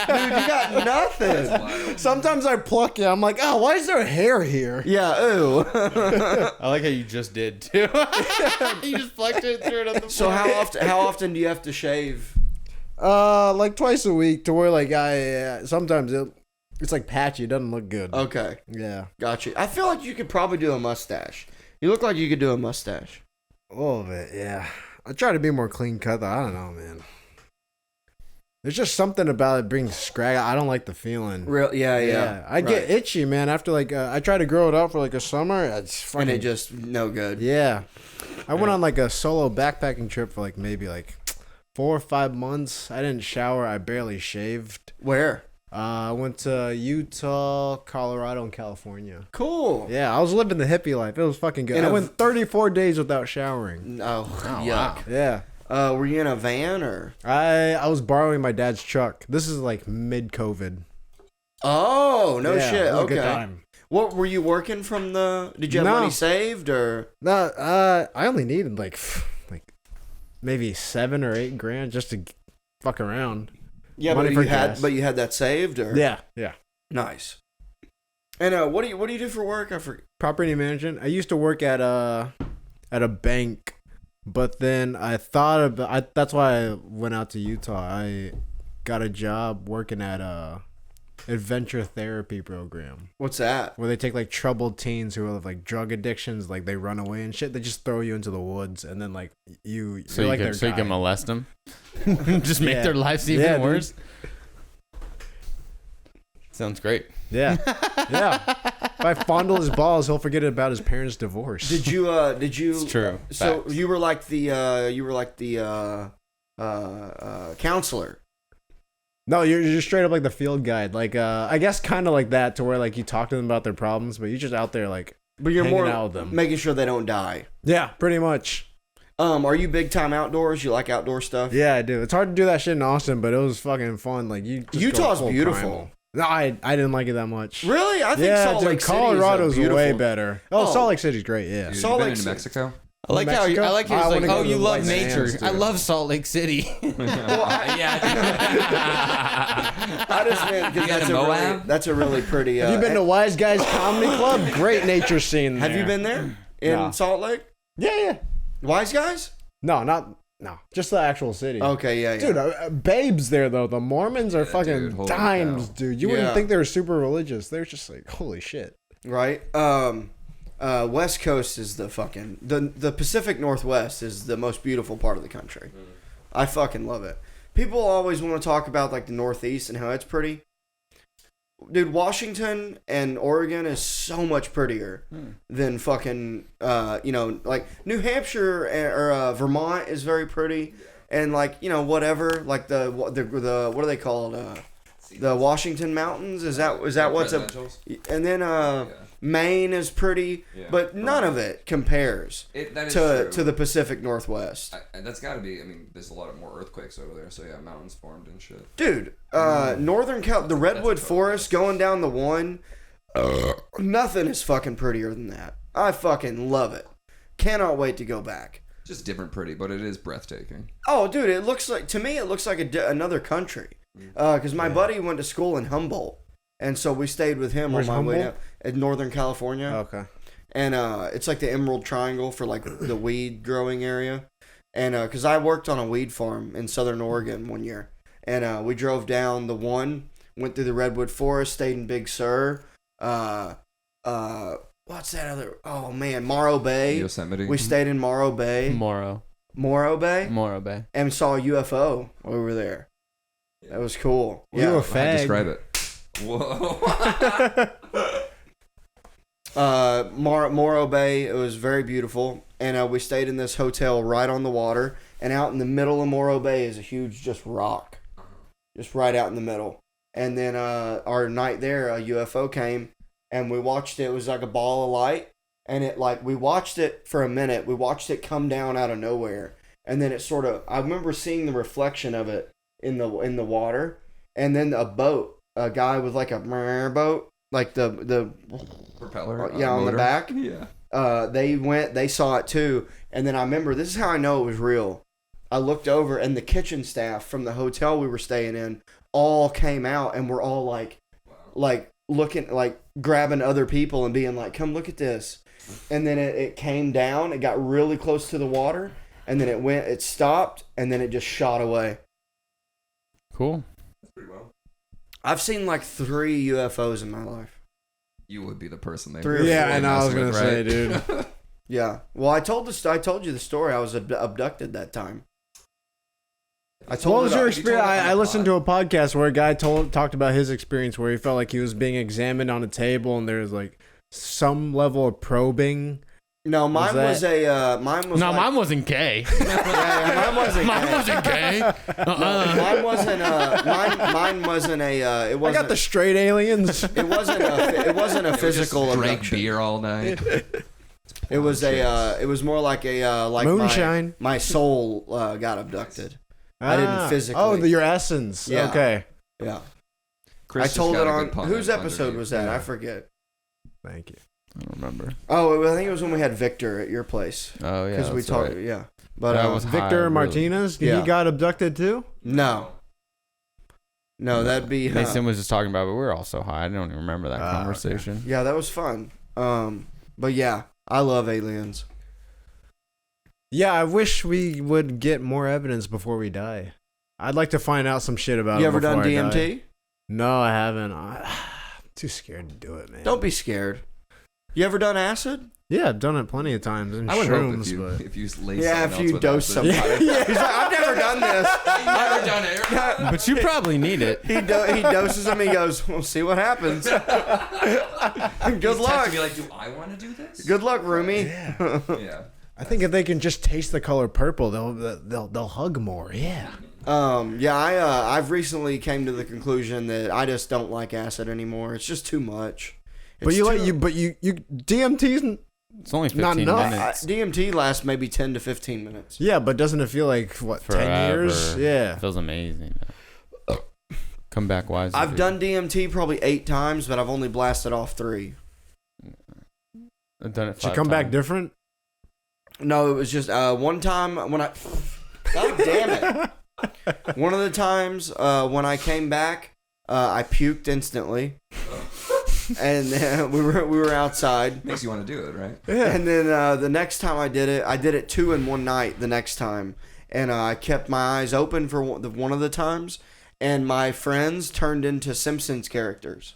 Dude, you got nothing. Sometimes I pluck it. I'm like, oh, why is there hair here? Yeah, ooh. I like how you just did too. You just plucked it and threw it on the So floor. how often do you have to shave? Like twice a week to where like sometimes it's like patchy. It doesn't look good. Okay, Yeah. got you. I feel like you could probably do a mustache. You look like you could do a mustache. A little bit, yeah. I try to be more clean cut though. I don't know, man. There's just something about it being scrag. I don't like the feeling. Real, yeah. I get itchy, man. After like I try to grow it out for like a summer. It's fucking. and it just no good. Yeah. I went on like a solo backpacking trip for like maybe like 4 or 5 months. I didn't shower. I barely shaved. Where? I went to Utah, Colorado, and California. Cool. Yeah, I was living the hippie life. It was fucking good. In I a- went 34 days without showering. Oh, yuck. wow. Yeah. Were you in a van or? I was borrowing my dad's truck. This is like mid-COVID. Oh, no Yeah, shit. it was a good Okay. time. What were you working from the? Did you have No. money saved or? No, I only needed like maybe 7 or 8 grand just to fuck around. Yeah, Money but for you had, gas. but you had that saved or? Yeah. Nice. And what do you do for work? I forget. Property management. I used to work at a bank, but then I thought about. That's why I went out to Utah. I got a job working at a adventure therapy program What's that? where they take like troubled teens who have like drug addictions, like they run away and shit. They just throw you into the woods and then like you're So you like can their you can guide. molest them. Just make Yeah. their lives even Yeah, dude. worse. Sounds great. Yeah, yeah. If I fondle his balls, he'll forget about his parents' divorce. Did you? It's true. So Facts. you were like the counselor. No, you're just straight up like the field guide. Like, I guess kind of like that, to where like you talk to them about their problems, but you're just out there like, But you're hanging more out with them. making sure they don't die. Yeah, pretty much. Are you big time outdoors? You like outdoor stuff? Yeah, I do. It's hard to do that shit in Austin, but it was fucking fun. Like you. Just Utah's go full beautiful. primal. No, I didn't like it that much. Really? I think Yeah, Salt dude, Lake Colorado's City is way beautiful. better. Oh. Salt Lake City's great. Yeah. Dude, Salt you been Lake to City. Mexico? I like how Mexico? I like how I it's wanna like, go oh, to you the love White nature. Sands, I dude. love Salt Lake City. I just meant because You that's been a to really, Moab? that's a really pretty. Have you been to Wise Guys Comedy Club? Great nature scene. Have you there. been there in No. Salt Lake? Yeah. Wise Guys? No, just the actual city. Okay, yeah. Dude, babes there though. The Mormons are fucking dude, holy dimes, cow. dude. You Yeah. wouldn't think they were super religious. They're just like, holy shit. Right. West Coast is the fucking the Pacific Northwest is the most beautiful part of the country. I fucking love it. People always want to talk about like the Northeast and how it's pretty. Dude, Washington and Oregon is so much prettier than fucking like New Hampshire or Vermont is very pretty, and like whatever like the what are they called the Washington Mountains is that what's up, and then Maine is pretty, Yeah. but none of it compares That is to true. the Pacific Northwest. That's got to be. I mean, there's a lot more earthquakes over there, so yeah, mountains formed and shit. Dude, Northern the Redwood Forest going down the one, nothing is fucking prettier than that. I fucking love it. Cannot wait to go back. Just different, pretty, but it is breathtaking. Oh, dude, it looks like another country. Because my buddy went to school in Humboldt, and so we stayed with him Where's on my way Humboldt? down in Northern California. Okay. And it's like the Emerald Triangle for like the weed growing area. And because I worked on a weed farm in Southern Oregon one year, and we drove down the one, went through the Redwood Forest, stayed in Big Sur, what's that other? Oh man, Morro Bay. Yosemite. We stayed in Morro Bay. Morro Bay. Morro Bay. And saw a UFO over there. That was cool. You were a How do you fag. describe it? Whoa. Morro Bay. It was very beautiful, and we stayed in this hotel right on the water. And out in the middle of Morro Bay is a huge just rock, just right out in the middle. And then our night there, a UFO came, and we watched it. It was like a ball of light, and we watched it for a minute. We watched it come down out of nowhere, and then it sort of. I remember seeing the reflection of it in the water, and then a boat, a guy with like a boat, like the Propeller. on the motor. back. Yeah. They saw it too, and then I remember, this is how I know it was real. I looked over, and the kitchen staff from the hotel we were staying in all came out, and were all like looking, like grabbing other people and being like, come look at this. And then it came down, it got really close to the water, and then it stopped, and then it just shot away. Cool. Pretty well. I've seen like 3 UFOs in my life. You would be the person they. Yeah, I know. I was messing gonna with, say, right? dude. Yeah. Well, I told you the story. I was abducted that time. I told What was it- your you experience? told it on I the listened pod. to a podcast where a guy talked about his experience where he felt like he was being examined on a table, and there's like some level of probing. No, mine that- was mine was No, like- mine wasn't gay. yeah, mine wasn't Mine gay. wasn't gay. Mine wasn't mine wasn't a it I wasn't got the straight aliens. it wasn't a physical Drank abduction. beer all night. It was it was more like a like Moonshine. my soul got abducted. I didn't physically. Oh, your essence. Yeah. Okay. Yeah. Chris I just told got it a on good pun whose under episode you. was that? Yeah. I forget. Thank you. I don't remember. Oh, I think it was when we had Victor at your place. Oh yeah. Because we that's talked, right. yeah. But That was high, Victor really. Martinez, Yeah. he got abducted too? no, that'd be Mason was just talking about, but we were all so high. I don't even remember that Ah, conversation. yeah, that was fun. But yeah, I love aliens. Yeah, I wish we would get more evidence before we die. I'd like to find out some shit about You it ever done before I die. DMT? No, I haven't. I'm too scared to do it, man. Don't be scared. You ever done acid? Yeah, I've done it plenty of times. And I would hope shrooms, if you lay Yeah, someone if else you with dose acid. somebody. Yeah. He's like, I've never done this. Never done it. But you probably need it. He doses him. He goes, "We'll see what happens." Good He's luck. texting me like, do I want to do this? Good luck, roomie. Yeah. I think if they can just taste the color purple, they'll hug more. Yeah. Yeah. I've recently came to the conclusion that I just don't like acid anymore. It's just too much. But you DMT's It's only 15 Not enough. minutes. DMT lasts maybe 10 to 15 minutes. yeah, but doesn't it feel like what 10 years? Forever. Yeah. Feels amazing. Come back wise. I've done DMT probably 8 times, but I've only blasted off 3. I've done it. Should 5 come back times. different. No, it was just one time when I. God damn it! One of the times when I came back, I puked instantly, and we were outside. Makes you want to do it, right? And then the next time I did it 2 in one night. The next time, and I kept my eyes open for one of the times, and my friends turned into Simpsons characters.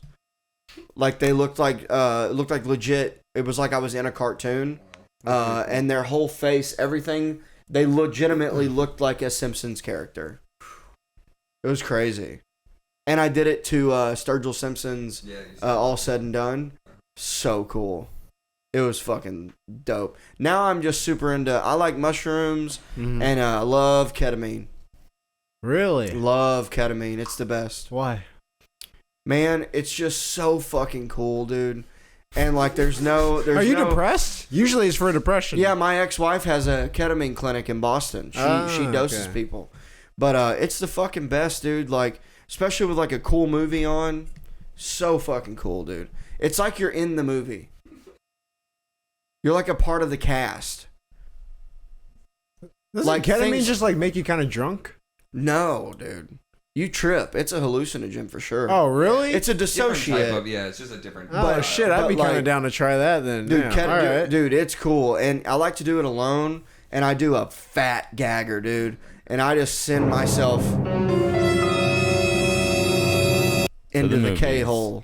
Like they looked like legit. It was like I was in a cartoon, and their whole face, everything, they legitimately looked like a Simpsons character. It was crazy, and I did it to Sturgill Simpson's. All said and done, so cool. It was fucking dope. Now I'm just super into. I like mushrooms and I love ketamine. Really? Love ketamine. It's the best. Why? Man, it's just so fucking cool, dude. And like, there's Are you no- depressed? Usually it's for depression. Yeah, my ex-wife has a ketamine clinic in Boston. She doses okay. people, but it's the fucking best, dude. Like, especially with like a cool movie on, so fucking cool, dude. It's like you're in the movie. You're like a part of the cast. Doesn't like ketamine things- just like make you kind of drunk? No, dude. You trip. It's a hallucinogen for sure. Oh, really? It's a Different type dissociate. of, yeah, it's just a different. oh but- shit! I'd but be kind like- of down to try that then. Dude, yeah. All right. dude, it's cool. And I like to do it alone. And I do a fat gagger, dude. And I just send myself into the movies. K-hole.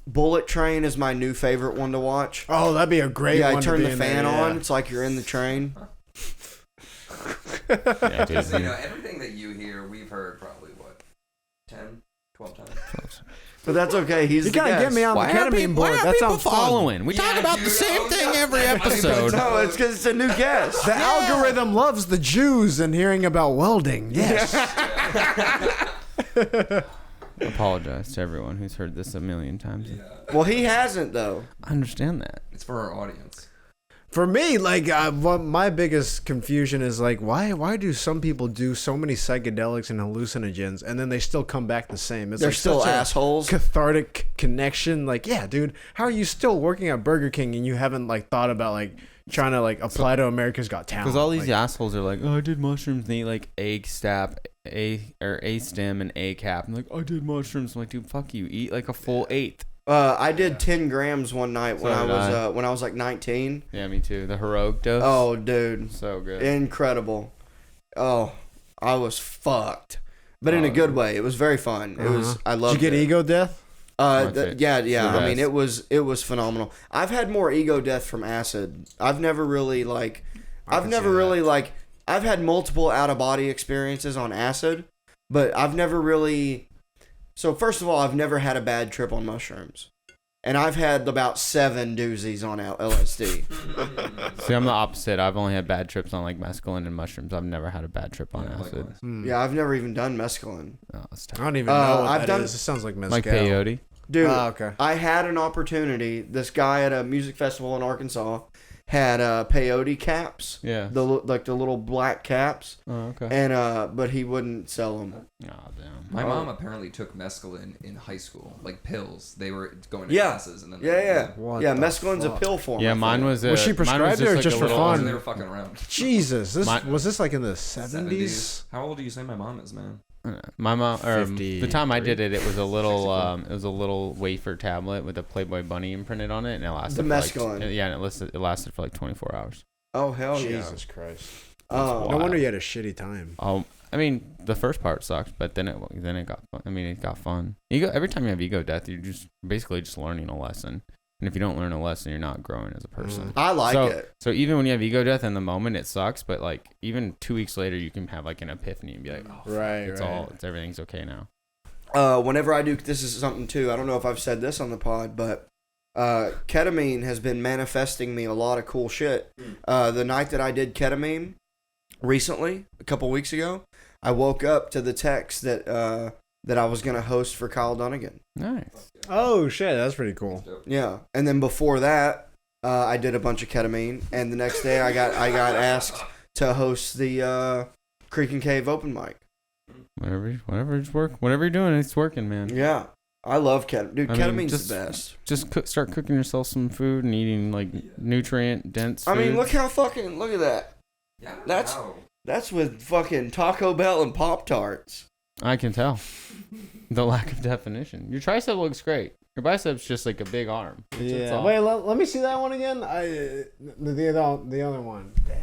Bullet Train is my new favorite one to watch. Oh, that'd be a great Yeah, one. I to turn be the in fan there, yeah. on. It's like you're in the train. Yeah, dude. So, everything that you hear, we've heard probably, 10, 12 times? But that's okay. He's You the gotta guest. get me on the ketamine board. That sounds fun. following? We talk about the same thing every episode. No, it's because it's a new guest. The algorithm loves the Jews and hearing about welding. Yes. Apologize to everyone who's heard this a million times. Well, he hasn't though. I understand that. It's for our audience. For me, like, what my biggest confusion is like, why do some people do so many psychedelics and hallucinogens and then they still come back the same? It's They're like still such a assholes. cathartic connection. Like, yeah, dude, how are you still working at Burger King and you haven't like thought about like trying to like apply to America's Got Talent? Because all these like, assholes are like, oh, I did mushrooms. And they eat like A stem and A cap. I'm like, I did mushrooms. I'm like, dude, fuck you. Eat like a full eighth. I did 10 grams one night when So did I. when I was like 19. Yeah, me too. The heroic dose. Oh, dude, So good. incredible. Oh, I was fucked, but in a good way. It was very fun. It was. I Did loved you get it. ego death? My favorite. Yeah. The I mean, best. it was phenomenal. I've had more ego death from acid. I've never really like. I've can never see really like. I've had multiple out of body experiences on acid, but I've never really. So first of all, I've never had a bad trip on mushrooms, and I've had about 7 doozies on LSD. See, I'm the opposite. I've only had bad trips on like mescaline and mushrooms. I've never had a bad trip on acid. Likewise. Yeah, I've never even done mescaline. Oh, that's I tough. don't even know what I've that done- is. It sounds like mezcal. Like peyote. Dude, Oh, okay. I had an opportunity. This guy at a music festival in Arkansas had peyote caps. Yeah. The little black caps, Oh, okay. and but he wouldn't sell them. Oh, damn. My mom apparently took mescaline in high school, like pills. They were going to Yeah. classes and then Yeah. What Yeah, the mescaline's a fuck? pill form. Yeah, I mine think. was. Was she mine prescribed it or like just a for little- So fun? they were fucking around. Jesus, My- was this like in the 70s? 70s. How old do you say my mom is, man? My mom, or 53. the time I did it, it was a little wafer tablet with a Playboy bunny imprinted on it, and it lasted. The for like, mescaline. yeah, and it lasted for like 24 hours. Oh hell Jesus Christ. yeah. No wonder you had a shitty time. I mean, the first part sucked, but then it got fun. I mean, it got fun. Every time you have ego death, you're just basically just learning a lesson. And if you don't learn a lesson, you're not growing as a person. I like so, it. So even when you have ego death in the moment, it sucks. But like even 2 weeks later, you can have like an epiphany and be like, oh, Right, it's right. everything's okay now. Whenever I do, this is something too. I don't know if I've said this on the pod, but ketamine has been manifesting me a lot of cool shit. The night that I did ketamine recently, a couple weeks ago, I woke up to the text that I was gonna host for Kyle Dunnigan. Nice. Oh shit, that's pretty cool. Yeah, and then before that, I did a bunch of ketamine, and the next day I got asked to host the Creek and Cave open mic. Whatever you're doing, it's working, man. Yeah, I love ketamine. Dude, I mean, ketamine's just- the best. Just start cooking yourself some food and eating like nutrient dense. I mean, look at that. Yeah. That's- wow. That's with fucking Taco Bell and Pop Tarts. I can tell the lack of definition. Your tricep looks great. Your bicep's just like a big arm. That's all. Wait, let me see that one again. The other one. Damn.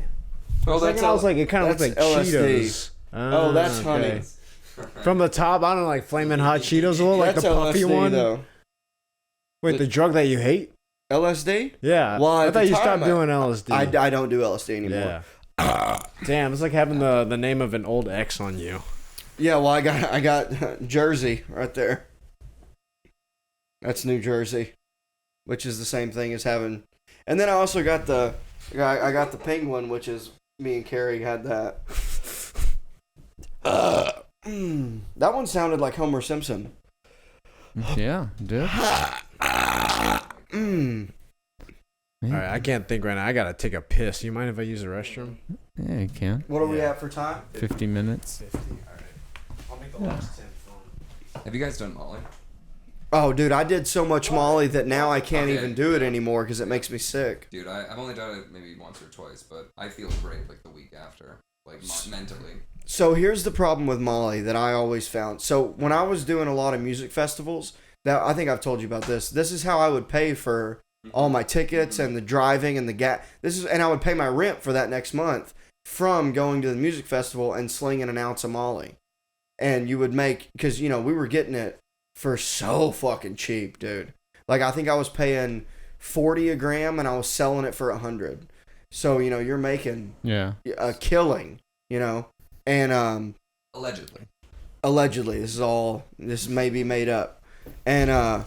Oh, I was like, it kind of looked like that's LSD. Cheetos. Oh, that's honey. From the top, I don't know, like flaming hot Cheetos, or like That's the puffy LSD, one. though. Wait, the drug that you hate? LSD? Yeah. Well, I at thought the you time, stopped doing LSD. I don't do LSD anymore. Yeah. Damn, it's like having the name of an old ex on you. Yeah, well, I got Jersey right there. That's New Jersey, which is the same thing as having. And then I also got the penguin, which is me and Carrie had that. That one sounded like Homer Simpson. Yeah, dude. All right, I can't think right now. I gotta take a piss. You mind if I use the restroom? Yeah, you can. What are we at for time? 50 minutes. 50. All right. I'll make the last 10 fun. Have you guys done Molly? Oh, dude, I did so much Molly that now I can't Okay. even do it anymore because it makes me sick. Dude, I've only done it maybe once or twice, but I feel great like the week after, like mentally. So here's the problem with Molly that I always found. So when I was doing a lot of music festivals, that I think I've told you about this. This is how I would pay for all my tickets and the driving and the gas. And I would pay my rent for that next month from going to the music festival and slinging an ounce of Molly. and you would make, because, you know, we were getting it for so fucking cheap, dude. Like, I think I was paying 40 a gram and I was selling it for 100. So, you know, you're making a killing, you know, and allegedly, this may be made up. And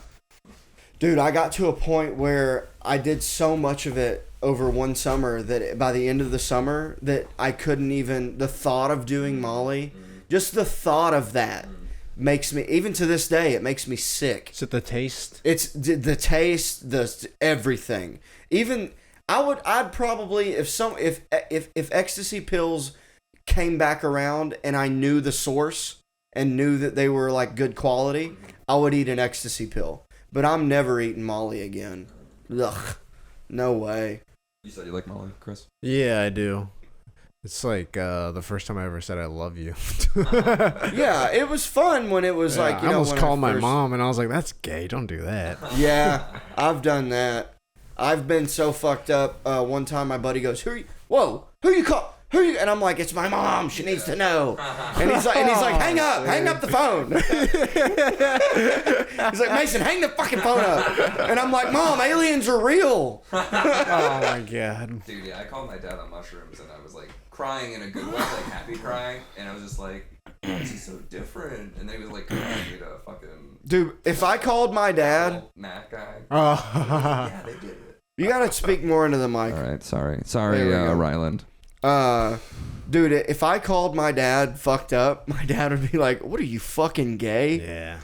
dude, I got to a point where I did so much of it over one summer that by the end of the summer that I couldn't even, the thought of doing Molly, just the thought of that makes me, even to this day, it makes me sick. Is it the taste? It's the taste, the everything. Even I'd probably, if ecstasy pills came back around and I knew the source and knew that they were like good quality, I would eat an ecstasy pill. But I'm never eating Molly again. Ugh, no way. You said you like Molly, Chris? Yeah, I do. It's like the first time I ever said I love you. Yeah, it was fun when it was like, you know, I almost when called my mom and I was like, that's gay. Don't do that. Yeah, I've done that. I've been so fucked up. One time my buddy goes, who are you call? Who are you? And I'm like, it's my mom. She needs to know. And he's like, hang up the phone. He's like, Mason, hang the fucking phone up. And I'm like, Mom, aliens are real. Oh my god. Dude, yeah, I called my dad on mushrooms and I was like crying in a good way, like happy crying, and I was just like, why is he so different? And then he was like comparing me to fucking Dude, if I called my dad, Matt guy. Oh. Yeah, they did it. you gotta speak more into the mic. All right, sorry, There we go. Ryland. Dude, if I called my dad fucked up, my dad would be like, what are you, fucking gay? Yeah.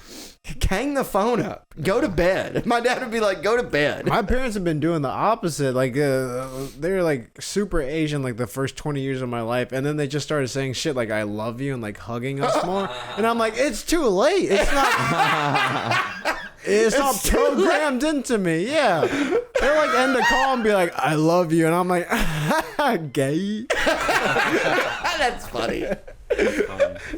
Hang the phone up. Go to bed. My dad would be like, go to bed. My parents have been doing the opposite. Like, they're like super Asian, like the first 20 years of my life. And then they just started saying shit like, I love you, and like hugging us more. And I'm like, it's too late. It's not. It's not programmed into me. Yeah. They're like end the call and be like, I love you. And I'm like, gay. That's funny.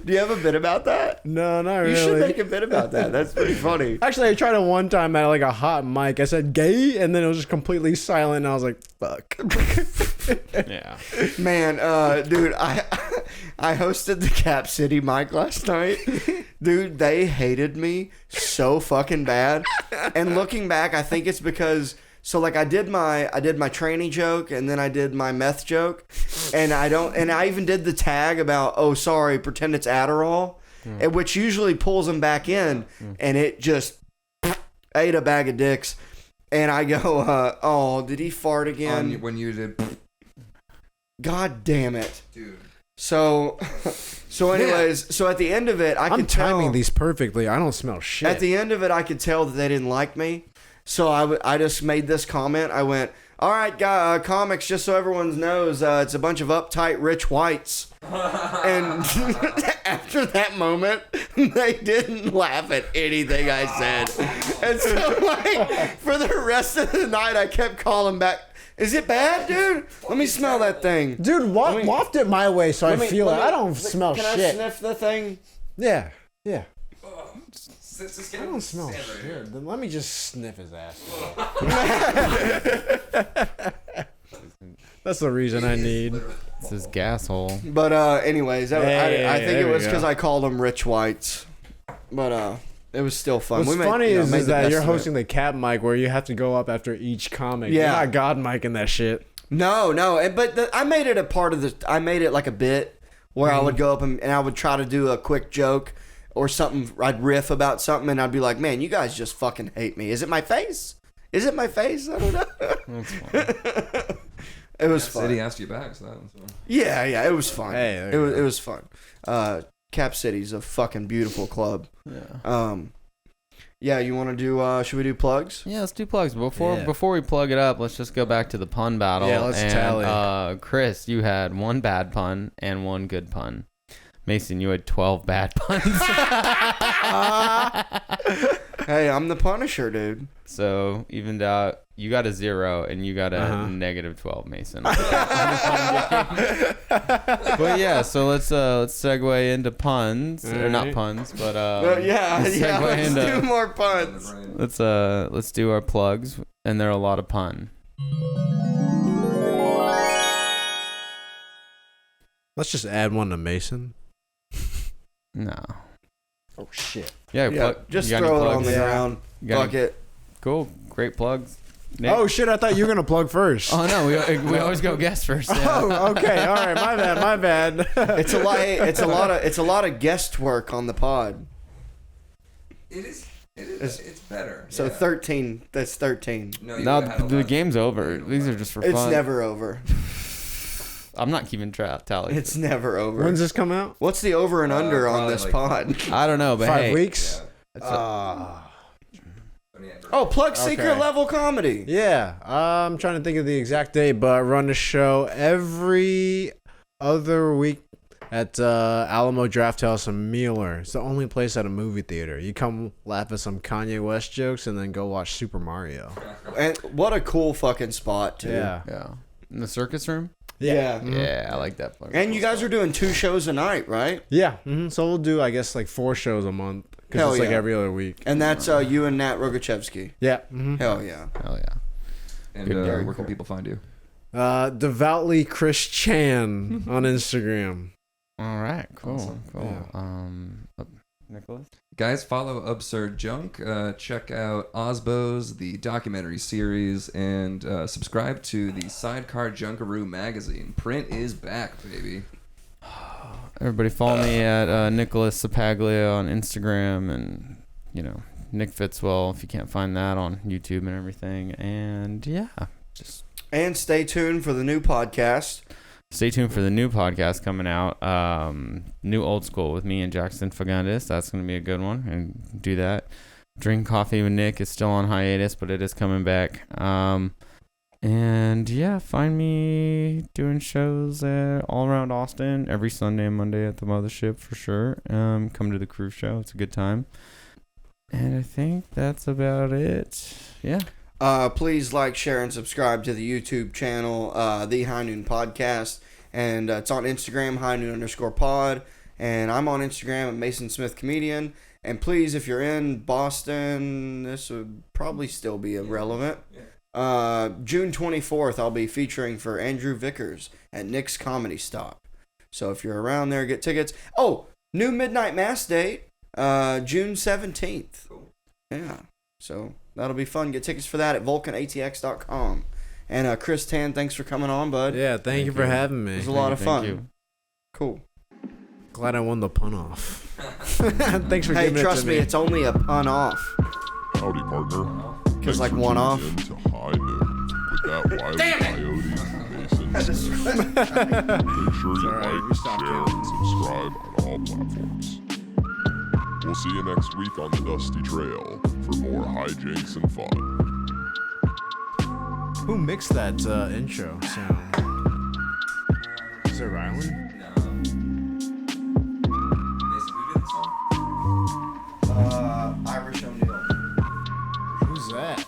Do you have a bit about that? No, not really. You should make a bit about that. That's pretty funny. Actually, I tried it one time at like a hot mic. I said gay, and then it was just completely silent, and I was like, fuck. Yeah. Man, dude, I hosted the Cap City mic last night. Dude, they hated me so fucking bad. And looking back, I think it's because, so like I did my tranny joke and then I did my meth joke, and I even did the tag about, oh sorry, pretend it's Adderall, which usually pulls them back in, and it just ate a bag of dicks. And I go, oh, did he fart again? When you did, God damn it, dude. So anyways, so at the end of it, I'm timing these perfectly. I don't smell shit. At the end of it, I could tell that they didn't like me. So I just made this comment. I went, all right, comics, just so everyone knows, it's a bunch of uptight rich whites. And after that moment, they didn't laugh at anything I said. And so, like, for the rest of the night, I kept calling back, is it bad, dude? Let me smell that thing. Dude, waft it my way so I feel it. I don't smell Can shit. I sniff the thing? Yeah. I I don't smell shit. Then let me just sniff his ass. That's the reason I need. It's his gas hole. But anyways, I think it there we was go. because I called them rich whites. But it was still fun. What's We funny is made the that best you're of it. hosting the Cap mic where you have to go up after each comic. Yeah. You're not God micing that shit. No, but I made it a part of the. I made it like a bit where I would go up and I would try to do a quick joke or something. I'd riff about something and I'd be like, "Man, you guys just fucking hate me. Is it my face? Is it my face? I don't know." That's fun. It was fun. City asked you back, so that was fun. Yeah, it was fun. Hey, there it you was go. it was fun. Cap City's a fucking beautiful club. Yeah. Yeah, you want to do? Should we do plugs? Yeah, let's do plugs. Before Yeah. before we plug it up, let's just go back to the pun battle. Yeah, let's and, tally. Chris, you had one bad pun and one good pun. Mason, you had 12 bad puns. Hey, I'm the Punisher, dude. So evened out. You got a 0 and you got a negative 12, Mason. But yeah, so let's segue into puns, or not Alright. puns, but Let's segue do more puns. let's do our plugs, and there are a lot of pun. Let's just add one to Mason. No. Oh shit. Yeah, Yeah, just you got any throw it on plugs? the ground. You got any- Bucket. Cool. Great plugs. Nick? Oh shit! I thought you were gonna plug first. Oh no, we always go guest first. Yeah. Oh, okay. All right. My bad. It's a lot of guest work on the pod. It is. It's better. So yeah. 13. That's 13. No, you No, would've had a the lot. game's over. These are just for It's fun. never over. I'm not keeping tally. It's never over. When's this come out? What's the over and under on probably this like pod? I don't know, but 5 hey, weeks. Yeah. Oh, plug Secret Okay. Level Comedy. Yeah, I'm trying to think of the exact date, but I run the show every other week at Alamo Draft House in Mueller. It's the only place at a movie theater. You come laugh at some Kanye West jokes and then go watch Super Mario. And what a cool fucking spot, too. Yeah. yeah, in the circus room. Yeah. Yeah, I like that plug. And you guys are doing 2 shows a night, right? Yeah. So we'll do, I guess, like 4 shows a month. Because Hell it's like yeah. every other week. And that's you and Nat Rogachevsky. Yeah. Hell yeah. Hell yeah. And Good where night. can people find you? Devoutly Chris Chan on Instagram. All right, cool, Awesome. cool. Nicholas. Guys, follow Absurd Junk. Check out Osbos, the documentary series, and subscribe to the Sidecar Junkaroo magazine. Print is back, baby. Everybody follow me at Nicholas Sapaglia on Instagram, and Nick Fitzwell if you can't find that on YouTube and everything. And yeah, just And stay tuned for the new podcast. stay tuned for the new podcast coming out. New Old School with me and Jackson Fagundes. That's gonna be a good one, and do that. Drink Coffee with Nick is still on hiatus, but it is coming back. And yeah, find me doing shows all around Austin every Sunday and Monday at the Mothership for sure. Come to the Crew Show. It's a good time. And I think that's about it. Yeah. Please like, share, and subscribe to the YouTube channel, The High Noon Podcast. And it's on Instagram, highnoon_pod. And I'm on Instagram at Mason Smith Comedian. And please, if you're in Boston, this would probably still be irrelevant. June 24th, I'll be featuring for Andrew Vickers at Nick's Comedy Stop. So if you're around there, get tickets. Oh, new Midnight Mass date, June 17th. Yeah, so that'll be fun. Get tickets for that at vulcanatx.com. And Chris Tan, thanks for coming on, bud. Yeah, thank you for having me. It was a lot of Thank fun. you. Cool. Glad I won the pun off. Thanks for Hey, giving it trust to me, it's only a pun off. Howdy, partner. Because Thanks like for one tuning off. in to High Noon with that wily coyote, Mason Smith. Make sure you like, share, and subscribe on all platforms. We'll see you next week on the Dusty Trail for more hijinks and fun. Who mixed that intro sound? Is it Rylan? No. Mason, who did the song? Irish O'Neill. Who's that?